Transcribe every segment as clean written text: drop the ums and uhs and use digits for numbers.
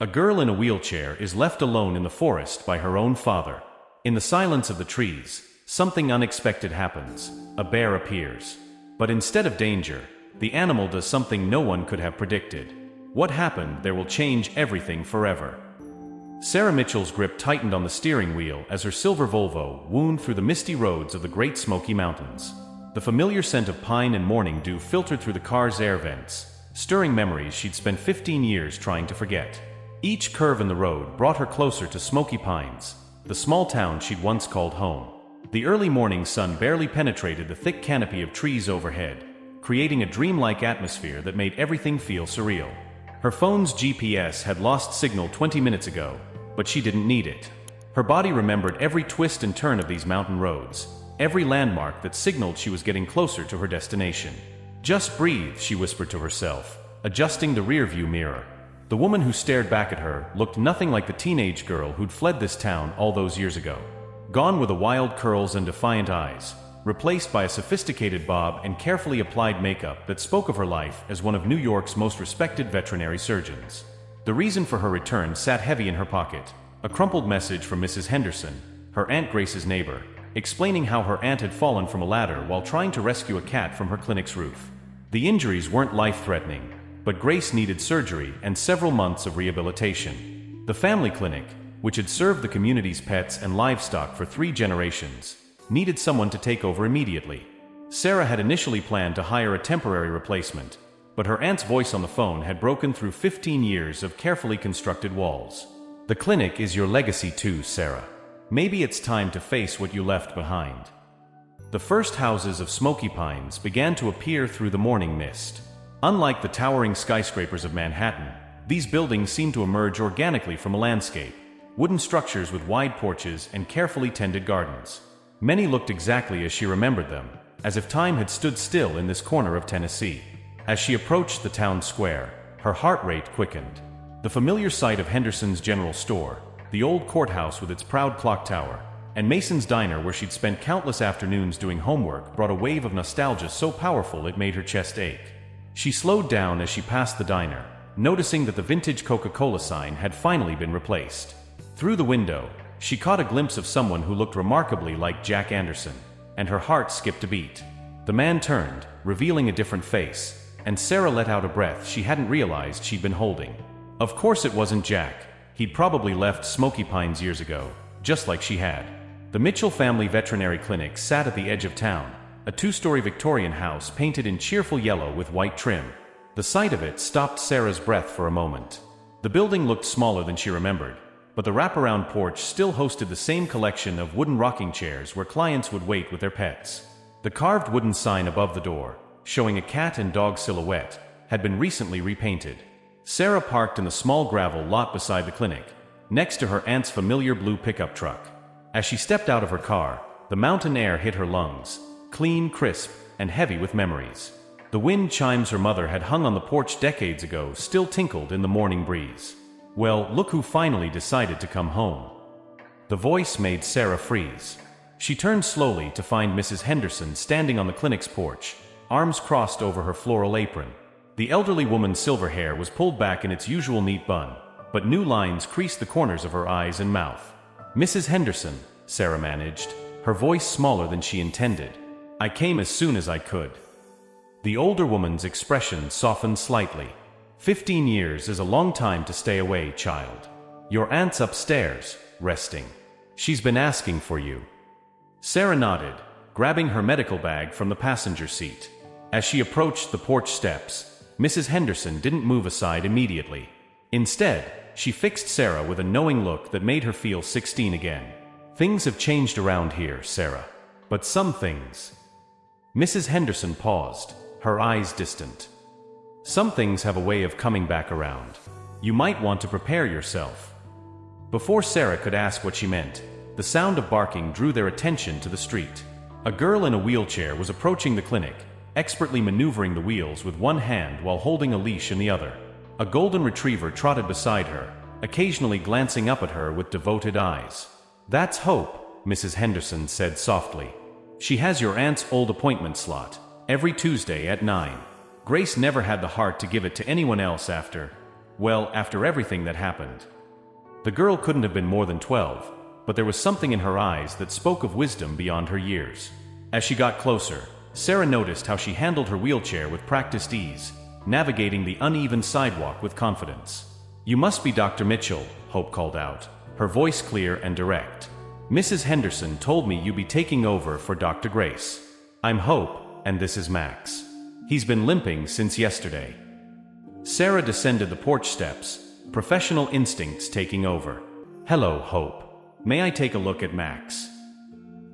A girl in a wheelchair is left alone in the forest by her own father. In the silence of the trees, something unexpected happens. A bear appears. But instead of danger, the animal does something no one could have predicted. What happened there will change everything forever. Sarah Mitchell's grip tightened on the steering wheel as her silver Volvo wound through the misty roads of the Great Smoky Mountains. The familiar scent of pine and morning dew filtered through the car's air vents, stirring memories she'd spent 15 years trying to forget. Each curve in the road brought her closer to Smoky Pines, the small town she'd once called home. The early morning sun barely penetrated the thick canopy of trees overhead, creating a dreamlike atmosphere that made everything feel surreal. Her phone's GPS had lost signal 20 minutes ago, but she didn't need it. Her body remembered every twist and turn of these mountain roads, every landmark that signaled she was getting closer to her destination. "Just breathe," she whispered to herself, adjusting the rearview mirror. The woman who stared back at her looked nothing like the teenage girl who'd fled this town all those years ago. Gone were the wild curls and defiant eyes, replaced by a sophisticated bob and carefully applied makeup that spoke of her life as one of New York's most respected veterinary surgeons. The reason for her return sat heavy in her pocket, a crumpled message from Mrs. Henderson, her Aunt Grace's neighbor, explaining how her aunt had fallen from a ladder while trying to rescue a cat from her clinic's roof. The injuries weren't life-threatening, but Grace needed surgery and several months of rehabilitation. The family clinic, which had served the community's pets and livestock for 3 generations, needed someone to take over immediately. Sarah had initially planned to hire a temporary replacement, but her aunt's voice on the phone had broken through 15 years of carefully constructed walls. "The clinic is your legacy too, Sarah. Maybe it's time to face what you left behind." The first houses of Smoky Pines began to appear through the morning mist. Unlike the towering skyscrapers of Manhattan, these buildings seemed to emerge organically from a landscape, wooden structures with wide porches and carefully tended gardens. Many looked exactly as she remembered them, as if time had stood still in this corner of Tennessee. As she approached the town square, her heart rate quickened. The familiar sight of Henderson's General Store, the old courthouse with its proud clock tower, and Mason's Diner where she'd spent countless afternoons doing homework brought a wave of nostalgia so powerful it made her chest ache. She slowed down as she passed the diner, noticing that the vintage Coca-Cola sign had finally been replaced. Through the window, she caught a glimpse of someone who looked remarkably like Jack Anderson, and her heart skipped a beat. The man turned, revealing a different face, and Sarah let out a breath she hadn't realized she'd been holding. Of course it wasn't Jack. He'd probably left Smoky Pines years ago, just like she had. The Mitchell family veterinary clinic sat at the edge of town, a 2-story Victorian house painted in cheerful yellow with white trim. The sight of it stopped Sarah's breath for a moment. The building looked smaller than she remembered, but the wraparound porch still hosted the same collection of wooden rocking chairs where clients would wait with their pets. The carved wooden sign above the door, showing a cat and dog silhouette, had been recently repainted. Sarah parked in the small gravel lot beside the clinic, next to her aunt's familiar blue pickup truck. As she stepped out of her car, the mountain air hit her lungs, clean, crisp, and heavy with memories. The wind chimes her mother had hung on the porch decades ago still tinkled in the morning breeze. "Well, look who finally decided to come home." The voice made Sarah freeze. She turned slowly to find Mrs. Henderson standing on the clinic's porch, arms crossed over her floral apron. The elderly woman's silver hair was pulled back in its usual neat bun, but new lines creased the corners of her eyes and mouth. "Mrs. Henderson," Sarah managed, her voice smaller than she intended. "I came as soon as I could." The older woman's expression softened slightly. 15 years is a long time to stay away, child. Your aunt's upstairs, resting. She's been asking for you." Sarah nodded, grabbing her medical bag from the passenger seat. As she approached the porch steps, Mrs. Henderson didn't move aside immediately. Instead, she fixed Sarah with a knowing look that made her feel 16 again. "Things have changed around here, Sarah. But some things." Mrs. Henderson paused, her eyes distant. "Some things have a way of coming back around. You might want to prepare yourself." Before Sarah could ask what she meant, the sound of barking drew their attention to the street. A girl in a wheelchair was approaching the clinic, expertly maneuvering the wheels with one hand while holding a leash in the other. A golden retriever trotted beside her, occasionally glancing up at her with devoted eyes. "That's Hope," Mrs. Henderson said softly. "She has your aunt's old appointment slot, every Tuesday at 9. Grace never had the heart to give it to anyone else after." Well, after everything that happened. The girl couldn't have been more than 12, but there was something in her eyes that spoke of wisdom beyond her years. As she got closer, Sarah noticed how she handled her wheelchair with practiced ease, navigating the uneven sidewalk with confidence. "You must be Dr. Mitchell," Hope called out, her voice clear and direct. "Mrs. Henderson told me you'd be taking over for Dr. Grace. I'm Hope, and this is Max. He's been limping since yesterday." Sarah descended the porch steps, professional instincts taking over. "Hello, Hope. May I take a look at Max?"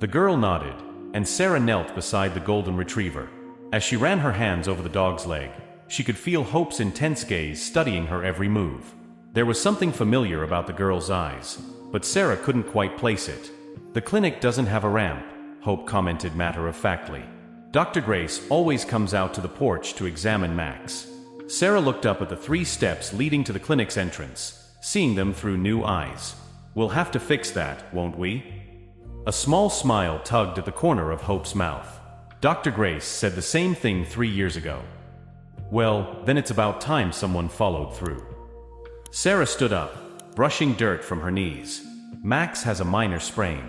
The girl nodded, and Sarah knelt beside the golden retriever. As she ran her hands over the dog's leg, she could feel Hope's intense gaze studying her every move. There was something familiar about the girl's eyes, but Sarah couldn't quite place it. "The clinic doesn't have a ramp," Hope commented matter-of-factly. "Dr. Grace always comes out to the porch to examine Max." Sarah looked up at the 3 steps leading to the clinic's entrance, seeing them through new eyes. "We'll have to fix that, won't we?" A small smile tugged at the corner of Hope's mouth. "Dr. Grace said the same thing 3 years ago." "Well, then it's about time someone followed through." Sarah stood up, brushing dirt from her knees. "Max has a minor sprain.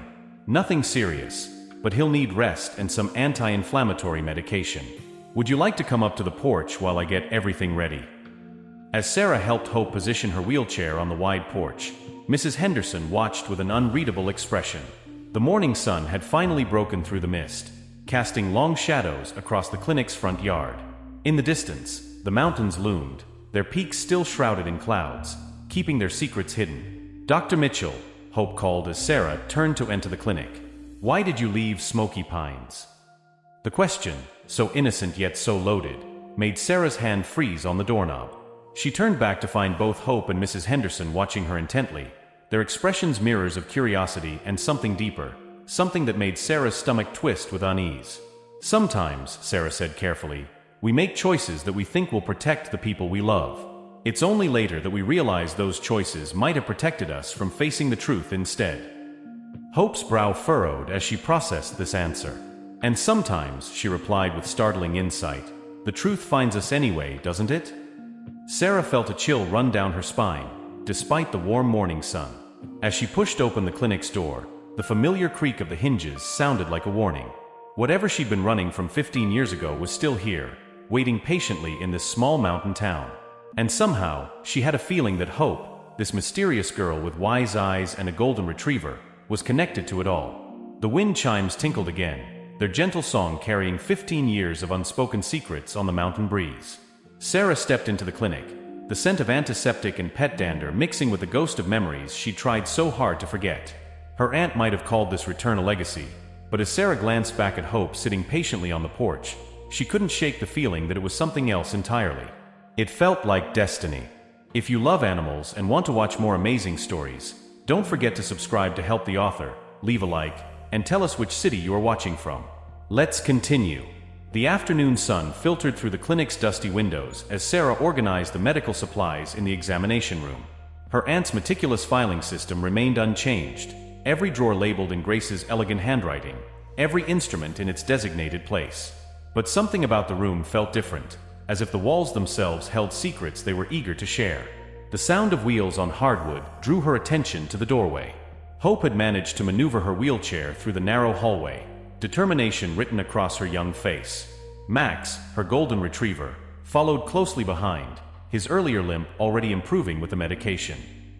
Nothing serious, but he'll need rest and some anti-inflammatory medication. Would you like to come up to the porch while I get everything ready?" As Sarah helped Hope position her wheelchair on the wide porch, Mrs. Henderson watched with an unreadable expression. The morning sun had finally broken through the mist, casting long shadows across the clinic's front yard. In the distance, the mountains loomed, their peaks still shrouded in clouds, keeping their secrets hidden. "Dr. Mitchell," Hope called as Sarah turned to enter the clinic. "Why did you leave Smoky Pines?" The question, so innocent yet so loaded, made Sarah's hand freeze on the doorknob. She turned back to find both Hope and Mrs. Henderson watching her intently, their expressions mirrors of curiosity and something deeper, something that made Sarah's stomach twist with unease. "Sometimes," Sarah said carefully, "we make choices that we think will protect the people we love. It's only later that we realize those choices might have protected us from facing the truth instead." Hope's brow furrowed as she processed this answer. "And sometimes," she replied with startling insight, "the truth finds us anyway, doesn't it?" Sarah felt a chill run down her spine, despite the warm morning sun. As she pushed open the clinic's door, the familiar creak of the hinges sounded like a warning. Whatever she'd been running from 15 years ago was still here, waiting patiently in this small mountain town. And somehow, she had a feeling that Hope, this mysterious girl with wise eyes and a golden retriever, was connected to it all. The wind chimes tinkled again, their gentle song carrying 15 years of unspoken secrets on the mountain breeze. Sarah stepped into the clinic, the scent of antiseptic and pet dander mixing with the ghost of memories she'd tried so hard to forget. Her aunt might have called this return a legacy, but as Sarah glanced back at Hope sitting patiently on the porch, she couldn't shake the feeling that it was something else entirely. It felt like destiny. If you love animals and want to watch more amazing stories, don't forget to subscribe to help the author, leave a like, and tell us which city you are watching from. Let's continue. The afternoon sun filtered through the clinic's dusty windows as Sarah organized the medical supplies in the examination room. Her aunt's meticulous filing system remained unchanged, every drawer labeled in Grace's elegant handwriting, every instrument in its designated place. But something about the room felt different, as if the walls themselves held secrets they were eager to share. The sound of wheels on hardwood drew her attention to the doorway. Hope had managed to maneuver her wheelchair through the narrow hallway, determination written across her young face. Max, her golden retriever, followed closely behind, his earlier limp already improving with the medication.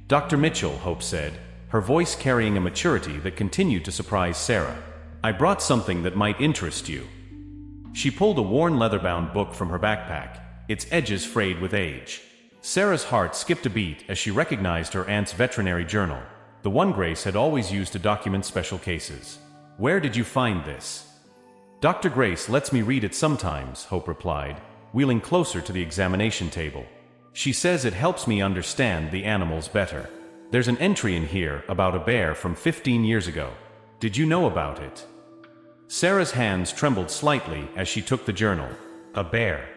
"Dr. Mitchell," Hope said, her voice carrying a maturity that continued to surprise Sarah. "I brought something that might interest you." She pulled a worn leather-bound book from her backpack, its edges frayed with age. Sarah's heart skipped a beat as she recognized her aunt's veterinary journal, the one Grace had always used to document special cases. "Where did you find this?" "Dr. Grace lets me read it sometimes," Hope replied, wheeling closer to the examination table. "She says it helps me understand the animals better. There's an entry in here about a bear from 15 years ago. Did you know about it?" Sarah's hands trembled slightly as she took the journal. A bear.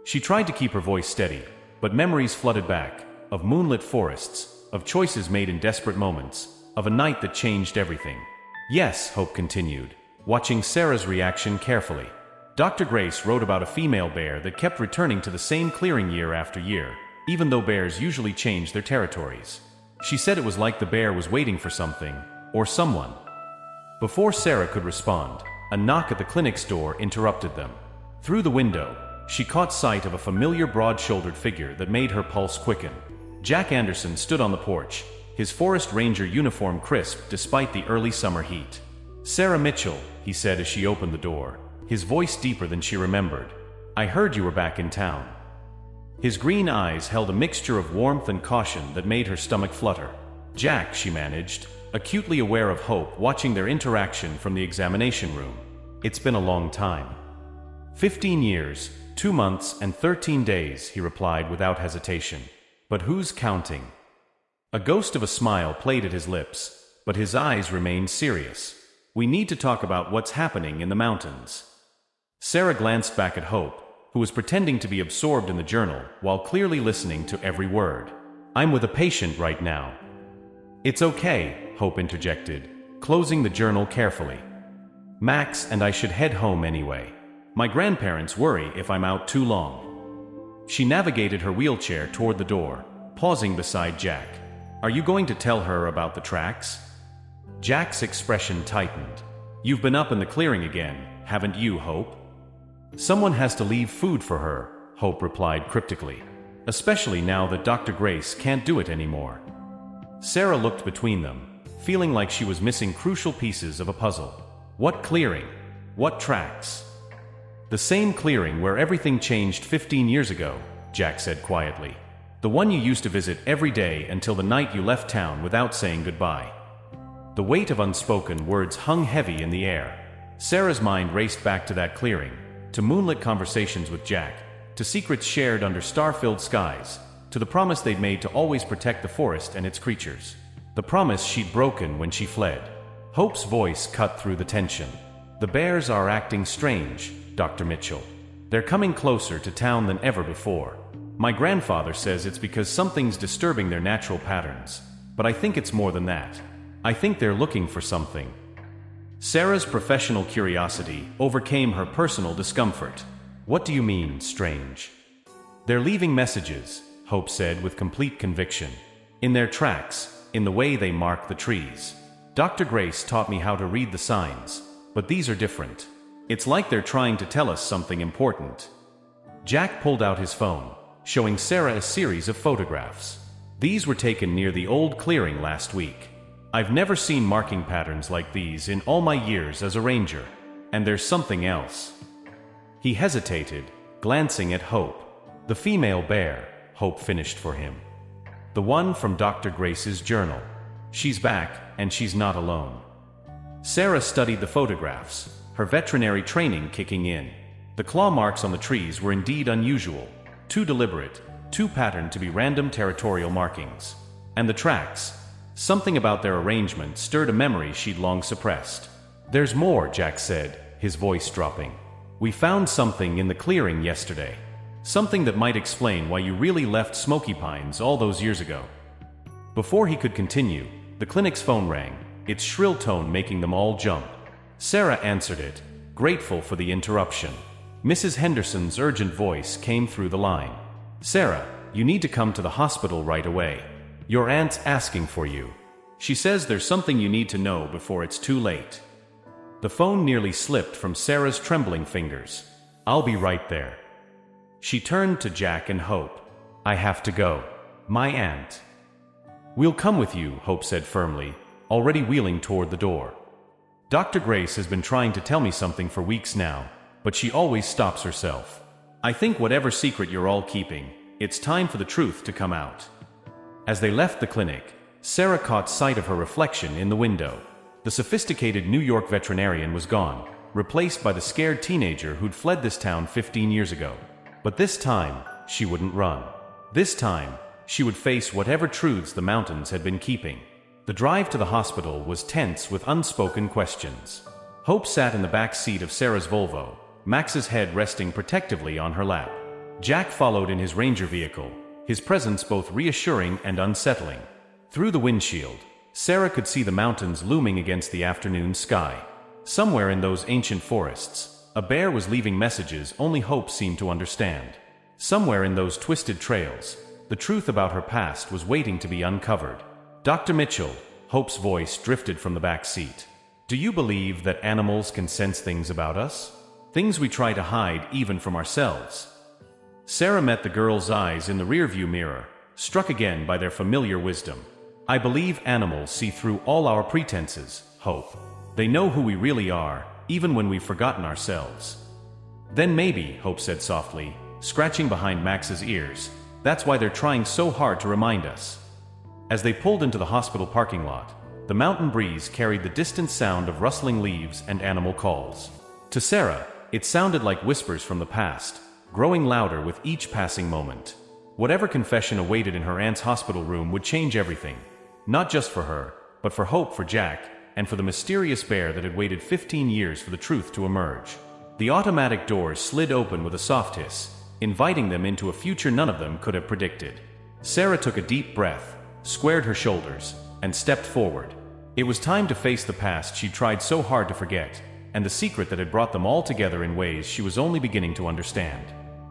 She tried to keep her voice steady, but memories flooded back, of moonlit forests, of choices made in desperate moments, of a night that changed everything. "Yes," Hope continued, watching Sarah's reaction carefully. "Dr. Grace wrote about a female bear that kept returning to the same clearing year after year, even though bears usually change their territories. She said it was like the bear was waiting for something, or someone. Before Sarah could respond, a knock at the clinic's door interrupted them. Through the window, she caught sight of a familiar broad-shouldered figure that made her pulse quicken. Jack Anderson stood on the porch, his forest ranger uniform crisp despite the early summer heat. "Sarah Mitchell," he said as she opened the door, his voice deeper than she remembered. "I heard you were back in town." His green eyes held a mixture of warmth and caution that made her stomach flutter. "Jack," she managed, acutely aware of Hope watching their interaction from the examination room. "It's been a long time." 15 years, 2 months, and 13 days, he replied without hesitation. "But who's counting?" A ghost of a smile played at his lips, but his eyes remained serious. "We need to talk about what's happening in the mountains." Sarah glanced back at Hope, who was pretending to be absorbed in the journal while clearly listening to every word. "I'm with a patient right now." "It's okay," Hope interjected, closing the journal carefully. "Max and I should head home anyway. My grandparents worry if I'm out too long." She navigated her wheelchair toward the door, pausing beside Jack. "Are you going to tell her about the tracks?" Jack's expression tightened. "You've been up in the clearing again, haven't you, Hope?" "Someone has to leave food for her," Hope replied cryptically. "Especially now that Dr. Grace can't do it anymore." Sarah looked between them, feeling like she was missing crucial pieces of a puzzle. "What clearing? What tracks?" "The same clearing where everything changed 15 years ago," Jack said quietly. "The one you used to visit every day until the night you left town without saying goodbye." The weight of unspoken words hung heavy in the air. Sarah's mind raced back to that clearing, to moonlit conversations with Jack, to secrets shared under star-filled skies, to the promise they'd made to always protect the forest and its creatures. The promise she'd broken when she fled. Hope's voice cut through the tension. "The bears are acting strange, Dr. Mitchell. They're coming closer to town than ever before. My grandfather says it's because something's disturbing their natural patterns, but I think it's more than that. I think they're looking for something." Sarah's professional curiosity overcame her personal discomfort. "What do you mean, strange?" "They're leaving messages," Hope said with complete conviction. "In their tracks, in the way they mark the trees. Dr. Grace taught me how to read the signs, but these are different. It's like they're trying to tell us something important." Jack pulled out his phone, showing Sarah a series of photographs. "These were taken near the old clearing last week. I've never seen marking patterns like these in all my years as a ranger. And there's something else." He hesitated, glancing at Hope. "The female bear," Hope finished for him. "The one from Dr. Grace's journal. She's back, and she's not alone." Sarah studied the photographs, her veterinary training kicking in. The claw marks on the trees were indeed unusual, too deliberate, too patterned to be random territorial markings. And the tracks, something about their arrangement stirred a memory she'd long suppressed. "There's more," Jack said, his voice dropping. "We found something in the clearing yesterday. Something that might explain why you really left Smoky Pines all those years ago." Before he could continue, the clinic's phone rang, its shrill tone making them all jump. Sarah answered it, grateful for the interruption. Mrs. Henderson's urgent voice came through the line. "Sarah, you need to come to the hospital right away. Your aunt's asking for you. She says there's something you need to know before it's too late." The phone nearly slipped from Sarah's trembling fingers. "I'll be right there." She turned to Jack and Hope. "I have to go. My aunt." "We'll come with you," Hope said firmly, already wheeling toward the door. "Dr. Grace has been trying to tell me something for weeks now, but she always stops herself. I think whatever secret you're all keeping, it's time for the truth to come out." As they left the clinic, Sarah caught sight of her reflection in the window. The sophisticated New York veterinarian was gone, replaced by the scared teenager who'd fled this town 15 years ago. But this time, she wouldn't run. This time, she would face whatever truths the mountains had been keeping. The drive to the hospital was tense with unspoken questions. Hope sat in the back seat of Sarah's Volvo, Max's head resting protectively on her lap. Jack followed in his Ranger vehicle, his presence both reassuring and unsettling. Through the windshield, Sarah could see the mountains looming against the afternoon sky. Somewhere in those ancient forests, a bear was leaving messages only Hope seemed to understand. Somewhere in those twisted trails, The truth about her past was waiting to be uncovered. "Dr. Mitchell," Hope's voice drifted from the back seat. "Do you believe that animals can sense things about us? Things we try to hide even from ourselves?" Sarah met the girl's eyes in the rearview mirror, struck again by their familiar wisdom. "I believe animals see through all our pretenses, Hope. They know who we really are, even when we've forgotten ourselves." "Then maybe," Hope said softly, scratching behind Max's ears, "that's why they're trying so hard to remind us." As they pulled into the hospital parking lot, the mountain breeze carried the distant sound of rustling leaves and animal calls. To Sarah, it sounded like whispers from the past, growing louder with each passing moment. Whatever confession awaited in her aunt's hospital room would change everything. Not just for her, but for Hope, for Jack, and for the mysterious bear that had waited 15 years for the truth to emerge. The automatic doors slid open with a soft hiss, inviting them into a future none of them could have predicted. Sarah took a deep breath, squared her shoulders, and stepped forward. It was time to face the past she'd tried so hard to forget, and the secret that had brought them all together in ways she was only beginning to understand.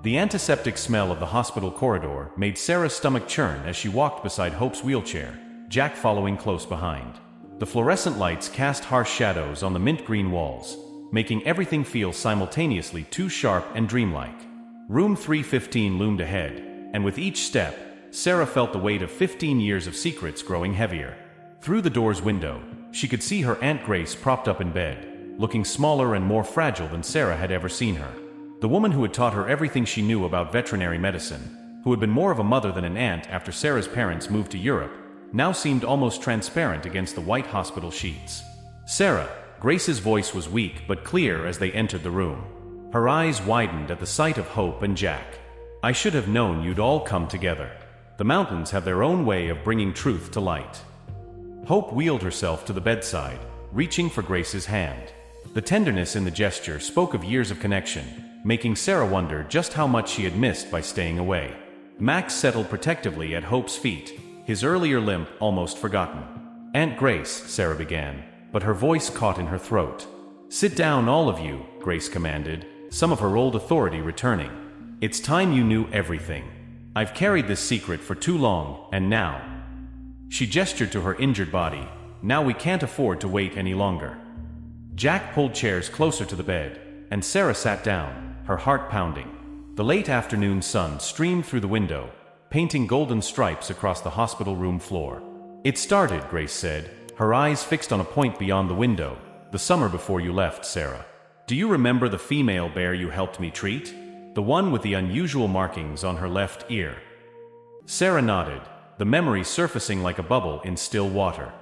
The antiseptic smell of the hospital corridor made Sarah's stomach churn as she walked beside Hope's wheelchair, Jack following close behind. The fluorescent lights cast harsh shadows on the mint green walls, making everything feel simultaneously too sharp and dreamlike. Room 315 loomed ahead, and with each step, Sarah felt the weight of 15 years of secrets growing heavier. Through the door's window, she could see her Aunt Grace propped up in bed, looking smaller and more fragile than Sarah had ever seen her. The woman who had taught her everything she knew about veterinary medicine, who had been more of a mother than an aunt after Sarah's parents moved to Europe, now seemed almost transparent against the white hospital sheets. "Sarah," Grace's voice was weak but clear as they entered the room. Her eyes widened at the sight of Hope and Jack. "I should have known you'd all come together. The mountains have their own way of bringing truth to light." Hope wheeled herself to the bedside, reaching for Grace's hand. The tenderness in the gesture spoke of years of connection, making Sarah wonder just how much she had missed by staying away. Max settled protectively at Hope's feet, his earlier limp almost forgotten. "Aunt Grace," Sarah began, but her voice caught in her throat. "Sit down, all of you," Grace commanded, some of her old authority returning. "It's time you knew everything. I've carried this secret for too long, and now—" She gestured to her injured body. "Now we can't afford to wait any longer." Jack pulled chairs closer to the bed, and Sarah sat down, her heart pounding. The late afternoon sun streamed through the window, painting golden stripes across the hospital room floor. "It started," Grace said, her eyes fixed on a point beyond the window, "the summer before you left, Sarah. Do you remember the female bear you helped me treat? The one with the unusual markings on her left ear?" Sarah nodded, the memory surfacing like a bubble in still water.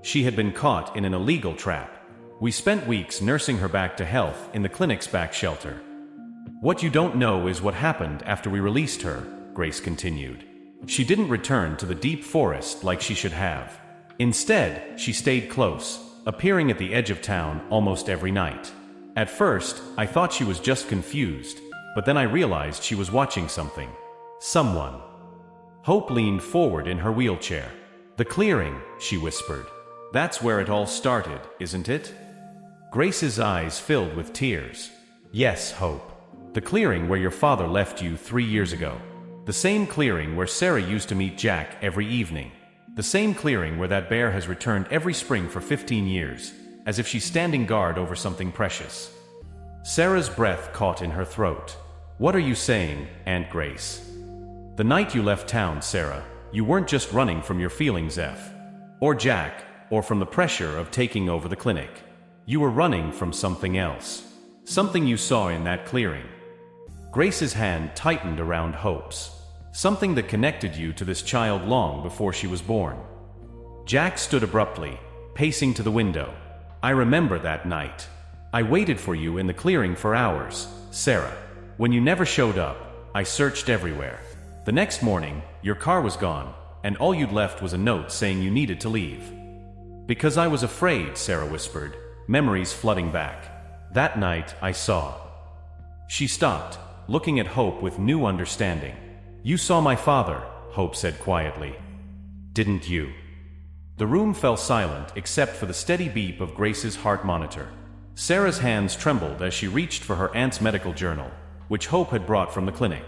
She had been caught in an illegal trap. We spent weeks nursing her back to health in the clinic's back shelter. "What you don't know is what happened after we released her," Grace continued. "She didn't return to the deep forest like she should have. Instead, she stayed close, appearing at the edge of town almost every night. At first, I thought she was just confused, but then I realized she was watching something. Someone." Hope leaned forward in her wheelchair. "The clearing," she whispered. "That's where it all started, isn't it?" Grace's eyes filled with tears. "Yes, Hope. The clearing where your father left you 3 years ago. The same clearing where Sarah used to meet Jack every evening. The same clearing where that bear has returned every spring for 15 years, as if she's standing guard over something precious." Sarah's breath caught in her throat. "What are you saying, Aunt Grace?" "The night you left town, Sarah, you weren't just running from your feelings, or Jack, or from the pressure of taking over the clinic. You were running from something else. Something you saw in that clearing." Grace's hand tightened around Hope's. "Something that connected you to this child long before she was born." Jack stood abruptly, pacing to the window. "I remember that night. I waited for you in the clearing for hours, Sarah. When you never showed up, I searched everywhere. The next morning, your car was gone, and all you'd left was a note saying you needed to leave." "Because I was afraid," Sarah whispered, memories flooding back. "That night, I saw—" She stopped, looking at Hope with new understanding. "You saw my father," Hope said quietly. "Didn't you?" The room fell silent except for the steady beep of Grace's heart monitor. Sarah's hands trembled as she reached for her aunt's medical journal, which Hope had brought from the clinic.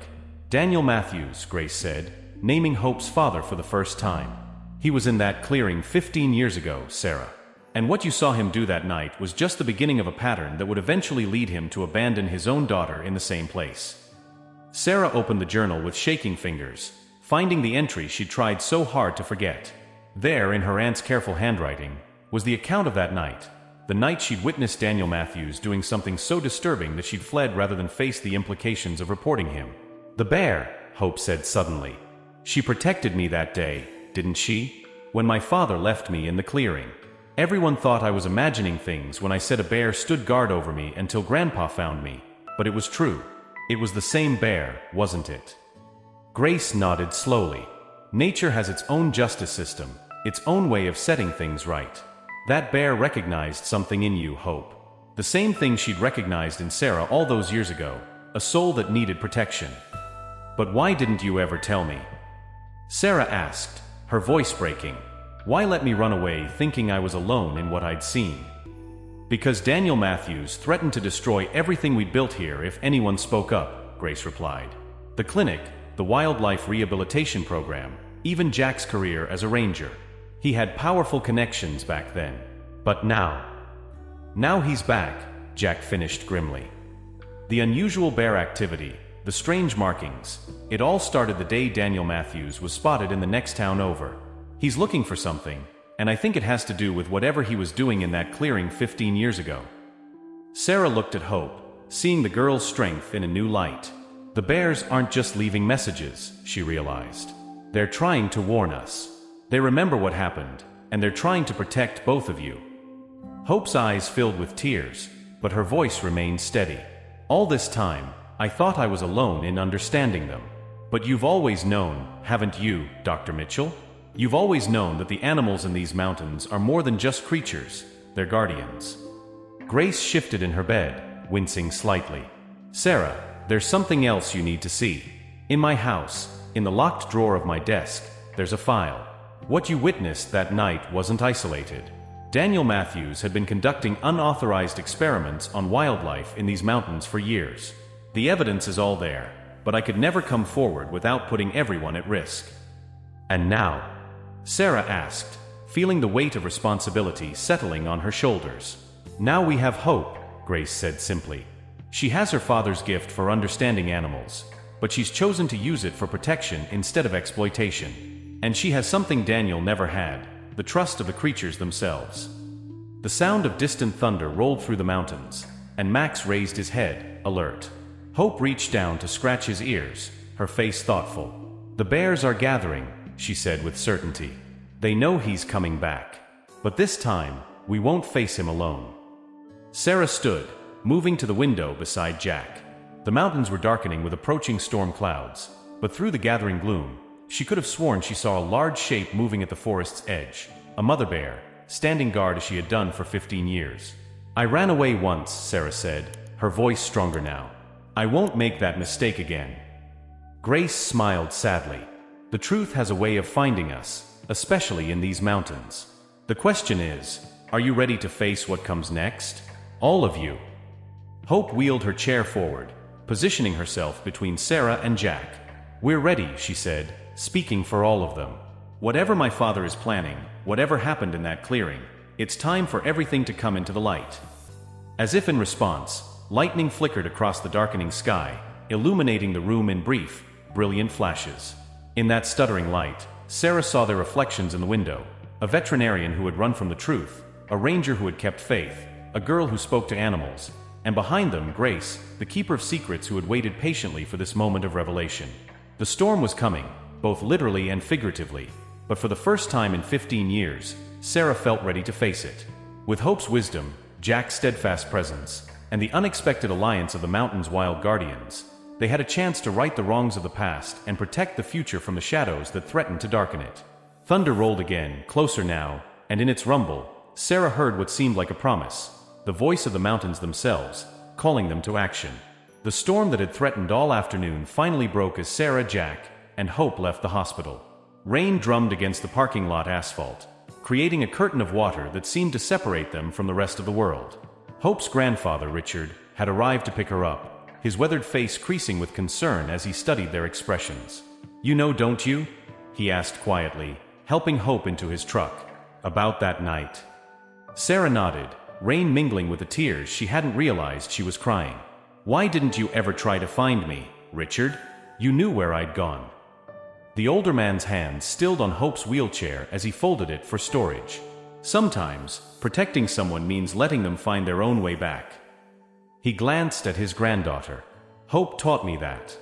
"Daniel Matthews," Grace said, naming Hope's father for the first time. "He was in that clearing 15 years ago, Sarah. And what you saw him do that night was just the beginning of a pattern that would eventually lead him to abandon his own daughter in the same place." Sarah opened the journal with shaking fingers, finding the entry she'd tried so hard to forget. There, in her aunt's careful handwriting, was the account of that night. The night she'd witnessed Daniel Matthews doing something so disturbing that she'd fled rather than face the implications of reporting him. "The bear," Hope said suddenly. "She protected me that day, didn't she? When my father left me in the clearing. Everyone thought I was imagining things when I said a bear stood guard over me until Grandpa found me. But it was true. It was the same bear, wasn't it?" Grace nodded slowly. "Nature has its own justice system, its own way of setting things right. That bear recognized something in you, Hope. The same thing she'd recognized in Sarah all those years ago, a soul that needed protection. But why didn't you ever tell me?" Sarah asked, her voice breaking. "Why let me run away thinking I was alone in what I'd seen?" "Because Daniel Matthews threatened to destroy everything we'd built here if anyone spoke up," Grace replied. "The clinic, the wildlife rehabilitation program, even Jack's career as a ranger. He had powerful connections back then. But now he's back," Jack finished grimly. "The unusual bear activity, the strange markings, it all started the day Daniel Matthews was spotted in the next town over. He's looking for something, and I think it has to do with whatever he was doing in that clearing 15 years ago." Sarah looked at Hope, seeing the girl's strength in a new light. "The bears aren't just leaving messages," she realized. "They're trying to warn us. They remember what happened, and they're trying to protect both of you." Hope's eyes filled with tears, but her voice remained steady. "All this time, I thought I was alone in understanding them. But you've always known, haven't you, Dr. Mitchell? You've always known that the animals in these mountains are more than just creatures, they're guardians." Grace shifted in her bed, wincing slightly. "Sarah, there's something else you need to see. In my house, in the locked drawer of my desk, there's a file. What you witnessed that night wasn't isolated. Daniel Matthews had been conducting unauthorized experiments on wildlife in these mountains for years. The evidence is all there, but I could never come forward without putting everyone at risk." "And now?" Sarah asked, feeling the weight of responsibility settling on her shoulders. "Now we have Hope," Grace said simply. "She has her father's gift for understanding animals, but she's chosen to use it for protection instead of exploitation. And she has something Daniel never had, the trust of the creatures themselves." The sound of distant thunder rolled through the mountains, and Max raised his head, alert. Hope reached down to scratch his ears, her face thoughtful. "The bears are gathering," she said with certainty. "They know he's coming back. But this time, we won't face him alone." Sarah stood, moving to the window beside Jack. The mountains were darkening with approaching storm clouds, but through the gathering gloom, she could have sworn she saw a large shape moving at the forest's edge, a mother bear, standing guard as she had done for 15 years. "I ran away once," Sarah said, her voice stronger now. "I won't make that mistake again." Grace smiled sadly. "The truth has a way of finding us, especially in these mountains. The question is, are you ready to face what comes next? All of you." Hope wheeled her chair forward, positioning herself between Sarah and Jack. "We're ready," she said, speaking for all of them. "Whatever my father is planning, whatever happened in that clearing, it's time for everything to come into the light." As if in response, lightning flickered across the darkening sky, illuminating the room in brief, brilliant flashes. In that stuttering light, Sarah saw their reflections in the window, a veterinarian who had run from the truth, a ranger who had kept faith, a girl who spoke to animals, and behind them Grace, the keeper of secrets who had waited patiently for this moment of revelation. The storm was coming, both literally and figuratively, but for the first time in 15 years, Sarah felt ready to face it. With Hope's wisdom, Jack's steadfast presence, and the unexpected alliance of the mountain's wild guardians, they had a chance to right the wrongs of the past and protect the future from the shadows that threatened to darken it. Thunder rolled again, closer now, and in its rumble, Sarah heard what seemed like a promise, the voice of the mountains themselves, calling them to action. The storm that had threatened all afternoon finally broke as Sarah, Jack, and Hope left the hospital. Rain drummed against the parking lot asphalt, creating a curtain of water that seemed to separate them from the rest of the world. Hope's grandfather, Richard, had arrived to pick her up, his weathered face creasing with concern as he studied their expressions. You know, don't you? He asked quietly, helping Hope into his truck. About that night. Sarah nodded, rain mingling with the tears she hadn't realized she was crying. Why didn't you ever try to find me, Richard? You knew where I'd gone. The older man's hand stilled on Hope's wheelchair as he folded it for storage. Sometimes, protecting someone means letting them find their own way back. He glanced at his granddaughter. Hope taught me that.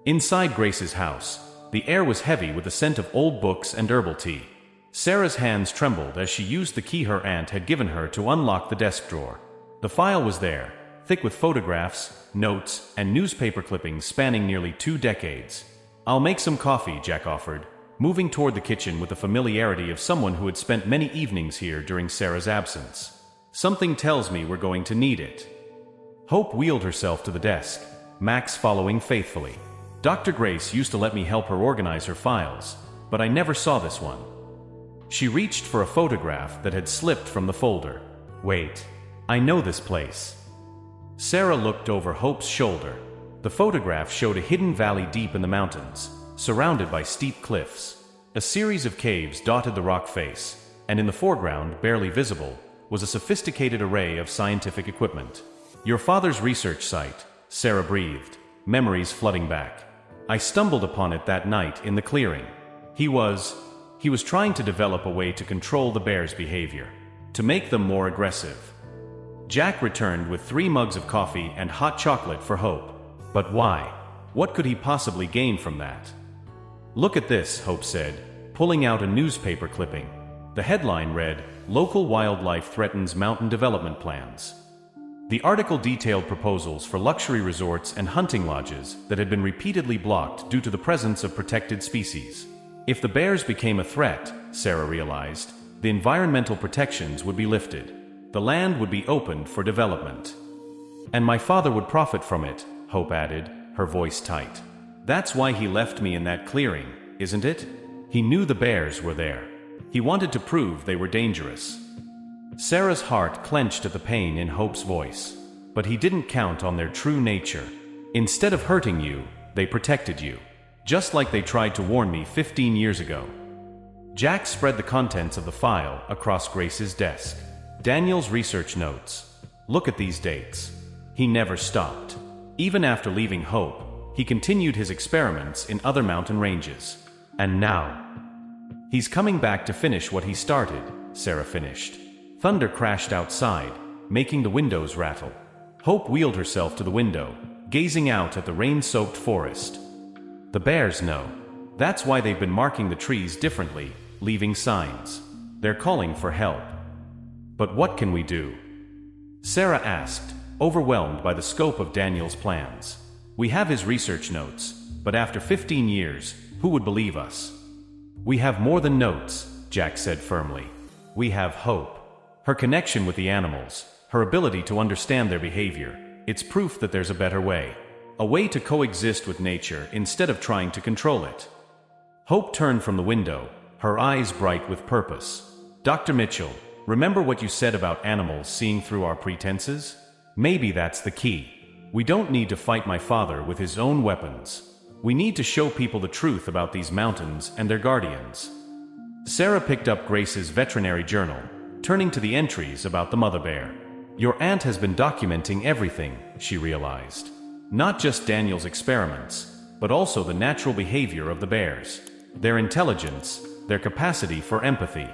Inside Grace's house, the air was heavy with the scent of old books and herbal tea. Sarah's hands trembled as she used the key her aunt had given her to unlock the desk drawer. The file was there, thick with photographs, notes, and newspaper clippings spanning nearly 2 decades. I'll make some coffee, Jack offered, moving toward the kitchen with the familiarity of someone who had spent many evenings here during Sarah's absence. Something tells me we're going to need it. Hope wheeled herself to the desk, Max following faithfully. Dr. Grace used to let me help her organize her files, but I never saw this one. She reached for a photograph that had slipped from the folder. Wait, I know this place. Sarah looked over Hope's shoulder. The photograph showed a hidden valley deep in the mountains, surrounded by steep cliffs. A series of caves dotted the rock face, and in the foreground, barely visible, was a sophisticated array of scientific equipment. Your father's research site, Sarah breathed, memories flooding back. I stumbled upon it that night in the clearing. He was trying to develop a way to control the bears' behavior, to make them more aggressive. Jack returned with 3 mugs of coffee and hot chocolate for Hope. But why? What could he possibly gain from that? Look at this, Hope said, pulling out a newspaper clipping. The headline read, "Local Wildlife Threatens Mountain Development Plans." The article detailed proposals for luxury resorts and hunting lodges that had been repeatedly blocked due to the presence of protected species. If the bears became a threat, Sarah realized, the environmental protections would be lifted. The land would be opened for development. And my father would profit from it, Hope added, her voice tight. That's why he left me in that clearing, isn't it? He knew the bears were there. He wanted to prove they were dangerous. Sarah's heart clenched at the pain in Hope's voice. But he didn't count on their true nature. Instead of hurting you, they protected you. Just like they tried to warn me 15 years ago. Jack spread the contents of the file across Grace's desk. Daniel's research notes. Look at these dates. He never stopped. Even after leaving Hope, he continued his experiments in other mountain ranges. And now, he's coming back to finish what he started, Sarah finished. Thunder crashed outside, making the windows rattle. Hope wheeled herself to the window, gazing out at the rain-soaked forest. The bears know. That's why they've been marking the trees differently, leaving signs. They're calling for help. But what can we do? Sarah asked, overwhelmed by the scope of Daniel's plans. We have his research notes, but after 15 years, who would believe us? We have more than notes, Jack said firmly. We have hope. Her connection with the animals, her ability to understand their behavior, it's proof that there's a better way. A way to coexist with nature instead of trying to control it. Hope turned from the window, her eyes bright with purpose. Dr. Mitchell, remember what you said about animals seeing through our pretenses? Maybe that's the key. We don't need to fight my father with his own weapons. We need to show people the truth about these mountains and their guardians. Sarah picked up Grace's veterinary journal, turning to the entries about the mother bear. Your aunt has been documenting everything, she realized. Not just Daniel's experiments, but also the natural behavior of the bears. Their intelligence, their capacity for empathy.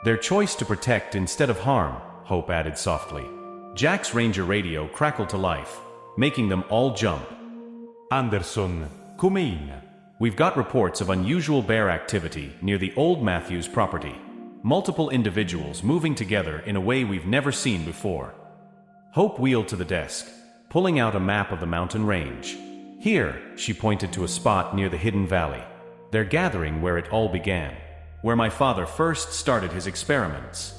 Their choice to protect instead of harm, Hope added softly. Jack's Ranger radio crackled to life, making them all jump. Anderson, come in. We've got reports of unusual bear activity near the old Matthews property. Multiple individuals moving together in a way we've never seen before. Hope wheeled to the desk, pulling out a map of the mountain range. Here, she pointed to a spot near the hidden valley. They're gathering where it all began, where my father first started his experiments.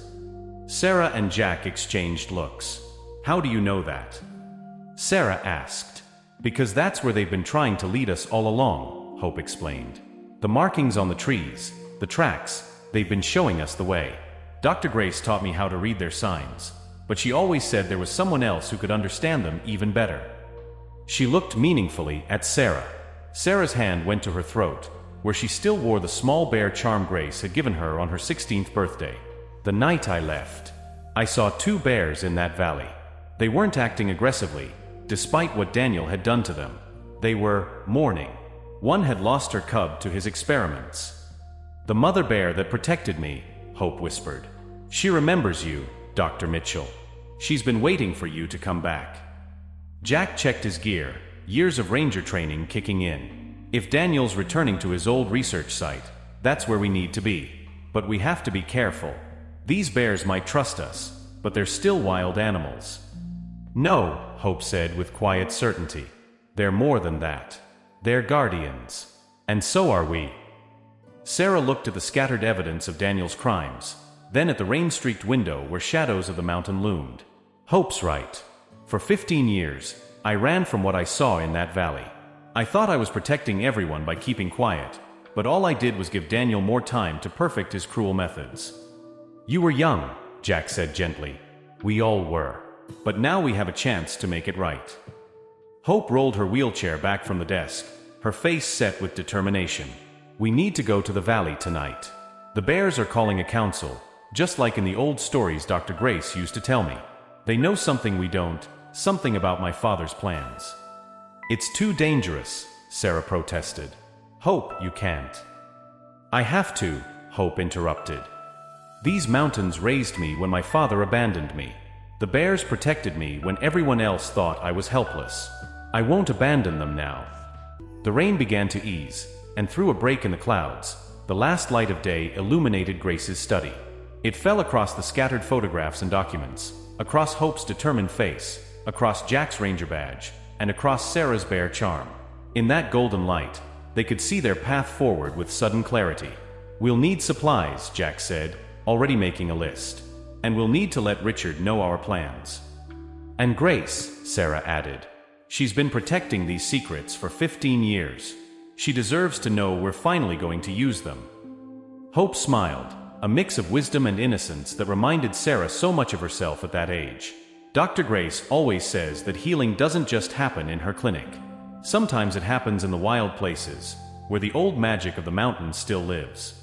Sarah and Jack exchanged looks. How do you know that? Sarah asked. Because that's where they've been trying to lead us all along, Hope explained. The markings on the trees, the tracks, they've been showing us the way. Dr. Grace taught me how to read their signs, but she always said there was someone else who could understand them even better. She looked meaningfully at Sarah. Sarah's hand went to her throat, where she still wore the small bear charm Grace had given her on her 16th birthday. The night I left, I saw 2 bears in that valley. They weren't acting aggressively, despite what Daniel had done to them. They were mourning. One had lost her cub to his experiments. "The mother bear that protected me," Hope whispered. "She remembers you, Dr. Mitchell. She's been waiting for you to come back." Jack checked his gear, years of ranger training kicking in. If Daniel's returning to his old research site, that's where we need to be. But we have to be careful. These bears might trust us, but they're still wild animals. "No," Hope said with quiet certainty. "They're more than that. They're guardians. And so are we." Sarah looked at the scattered evidence of Daniel's crimes, then at the rain-streaked window where shadows of the mountain loomed. "Hope's right. For 15 years, I ran from what I saw in that valley. I thought I was protecting everyone by keeping quiet, but all I did was give Daniel more time to perfect his cruel methods." "You were young," Jack said gently. "We all were. But now we have a chance to make it right." Hope rolled her wheelchair back from the desk, her face set with determination. "We need to go to the valley tonight. The bears are calling a council, just like in the old stories Dr. Grace used to tell me. They know something we don't, something about my father's plans." "It's too dangerous," Sarah protested. "Hope, you can't." "I have to," Hope interrupted. "These mountains raised me when my father abandoned me. The bears protected me when everyone else thought I was helpless. I won't abandon them now." The rain began to ease, and through a break in the clouds, the last light of day illuminated Grace's study. It fell across the scattered photographs and documents, across Hope's determined face, across Jack's ranger badge, and across Sarah's bear charm. In that golden light, they could see their path forward with sudden clarity. "We'll need supplies," Jack said, already making a list. "And we'll need to let Richard know our plans." "And Grace," Sarah added. "She's been protecting these secrets for 15 years. She deserves to know we're finally going to use them." Hope smiled, a mix of wisdom and innocence that reminded Sarah so much of herself at that age. Dr. Grace always says that healing doesn't just happen in her clinic. Sometimes it happens in the wild places, where the old magic of the mountains still lives.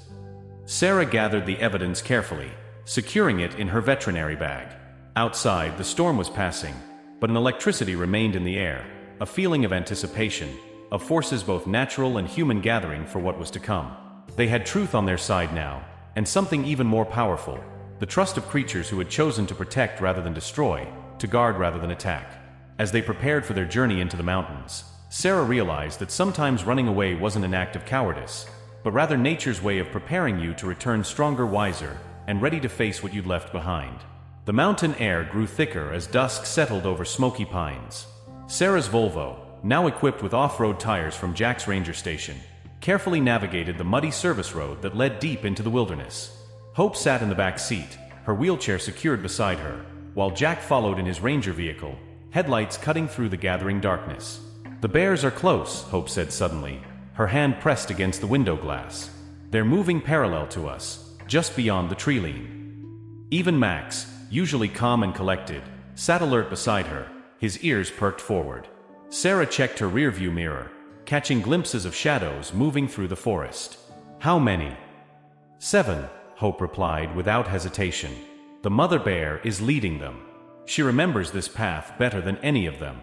Sarah gathered the evidence carefully, securing it in her veterinary bag. Outside, the storm was passing, but an electricity remained in the air, a feeling of anticipation, of forces both natural and human gathering for what was to come. They had truth on their side now, and something even more powerful, the trust of creatures who had chosen to protect rather than destroy, to guard rather than attack. As they prepared for their journey into the mountains, Sarah realized that sometimes running away wasn't an act of cowardice, but rather nature's way of preparing you to return stronger, wiser, and ready to face what you'd left behind. The mountain air grew thicker as dusk settled over smoky pines. Sarah's Volvo, now equipped with off-road tires from Jack's ranger station, carefully navigated the muddy service road that led deep into the wilderness. Hope sat in the back seat, her wheelchair secured beside her, while Jack followed in his ranger vehicle, headlights cutting through the gathering darkness. "The bears are close," Hope said suddenly, her hand pressed against the window glass. "They're moving parallel to us, just beyond the tree line." Even Max, usually calm and collected, sat alert beside her, his ears perked forward. Sarah checked her rearview mirror, catching glimpses of shadows moving through the forest. "How many?" "7, Hope replied without hesitation. "The mother bear is leading them. She remembers this path better than any of them."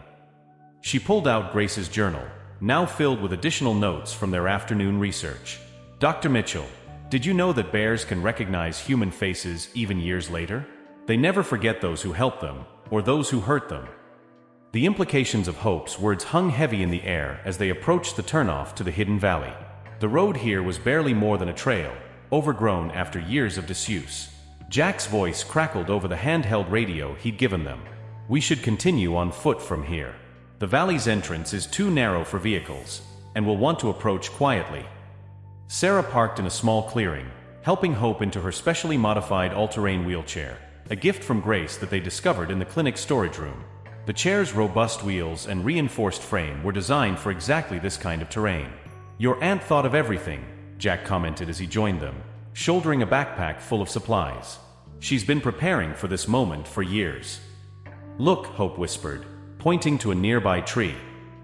She pulled out Grace's journal, now filled with additional notes from their afternoon research. "Dr. Mitchell, did you know that bears can recognize human faces even years later? They never forget those who help them, or those who hurt them." The implications of Hope's words hung heavy in the air as they approached the turnoff to the hidden valley. The road here was barely more than a trail, overgrown after years of disuse. Jack's voice crackled over the handheld radio he'd given them. "We should continue on foot from here. The valley's entrance is too narrow for vehicles, and we'll want to approach quietly." Sarah parked in a small clearing, helping Hope into her specially modified all-terrain wheelchair, a gift from Grace that they discovered in the clinic storage room. The chair's robust wheels and reinforced frame were designed for exactly this kind of terrain. "Your aunt thought of everything," Jack commented as he joined them, shouldering a backpack full of supplies. "She's been preparing for this moment for years." "Look," Hope whispered, pointing to a nearby tree.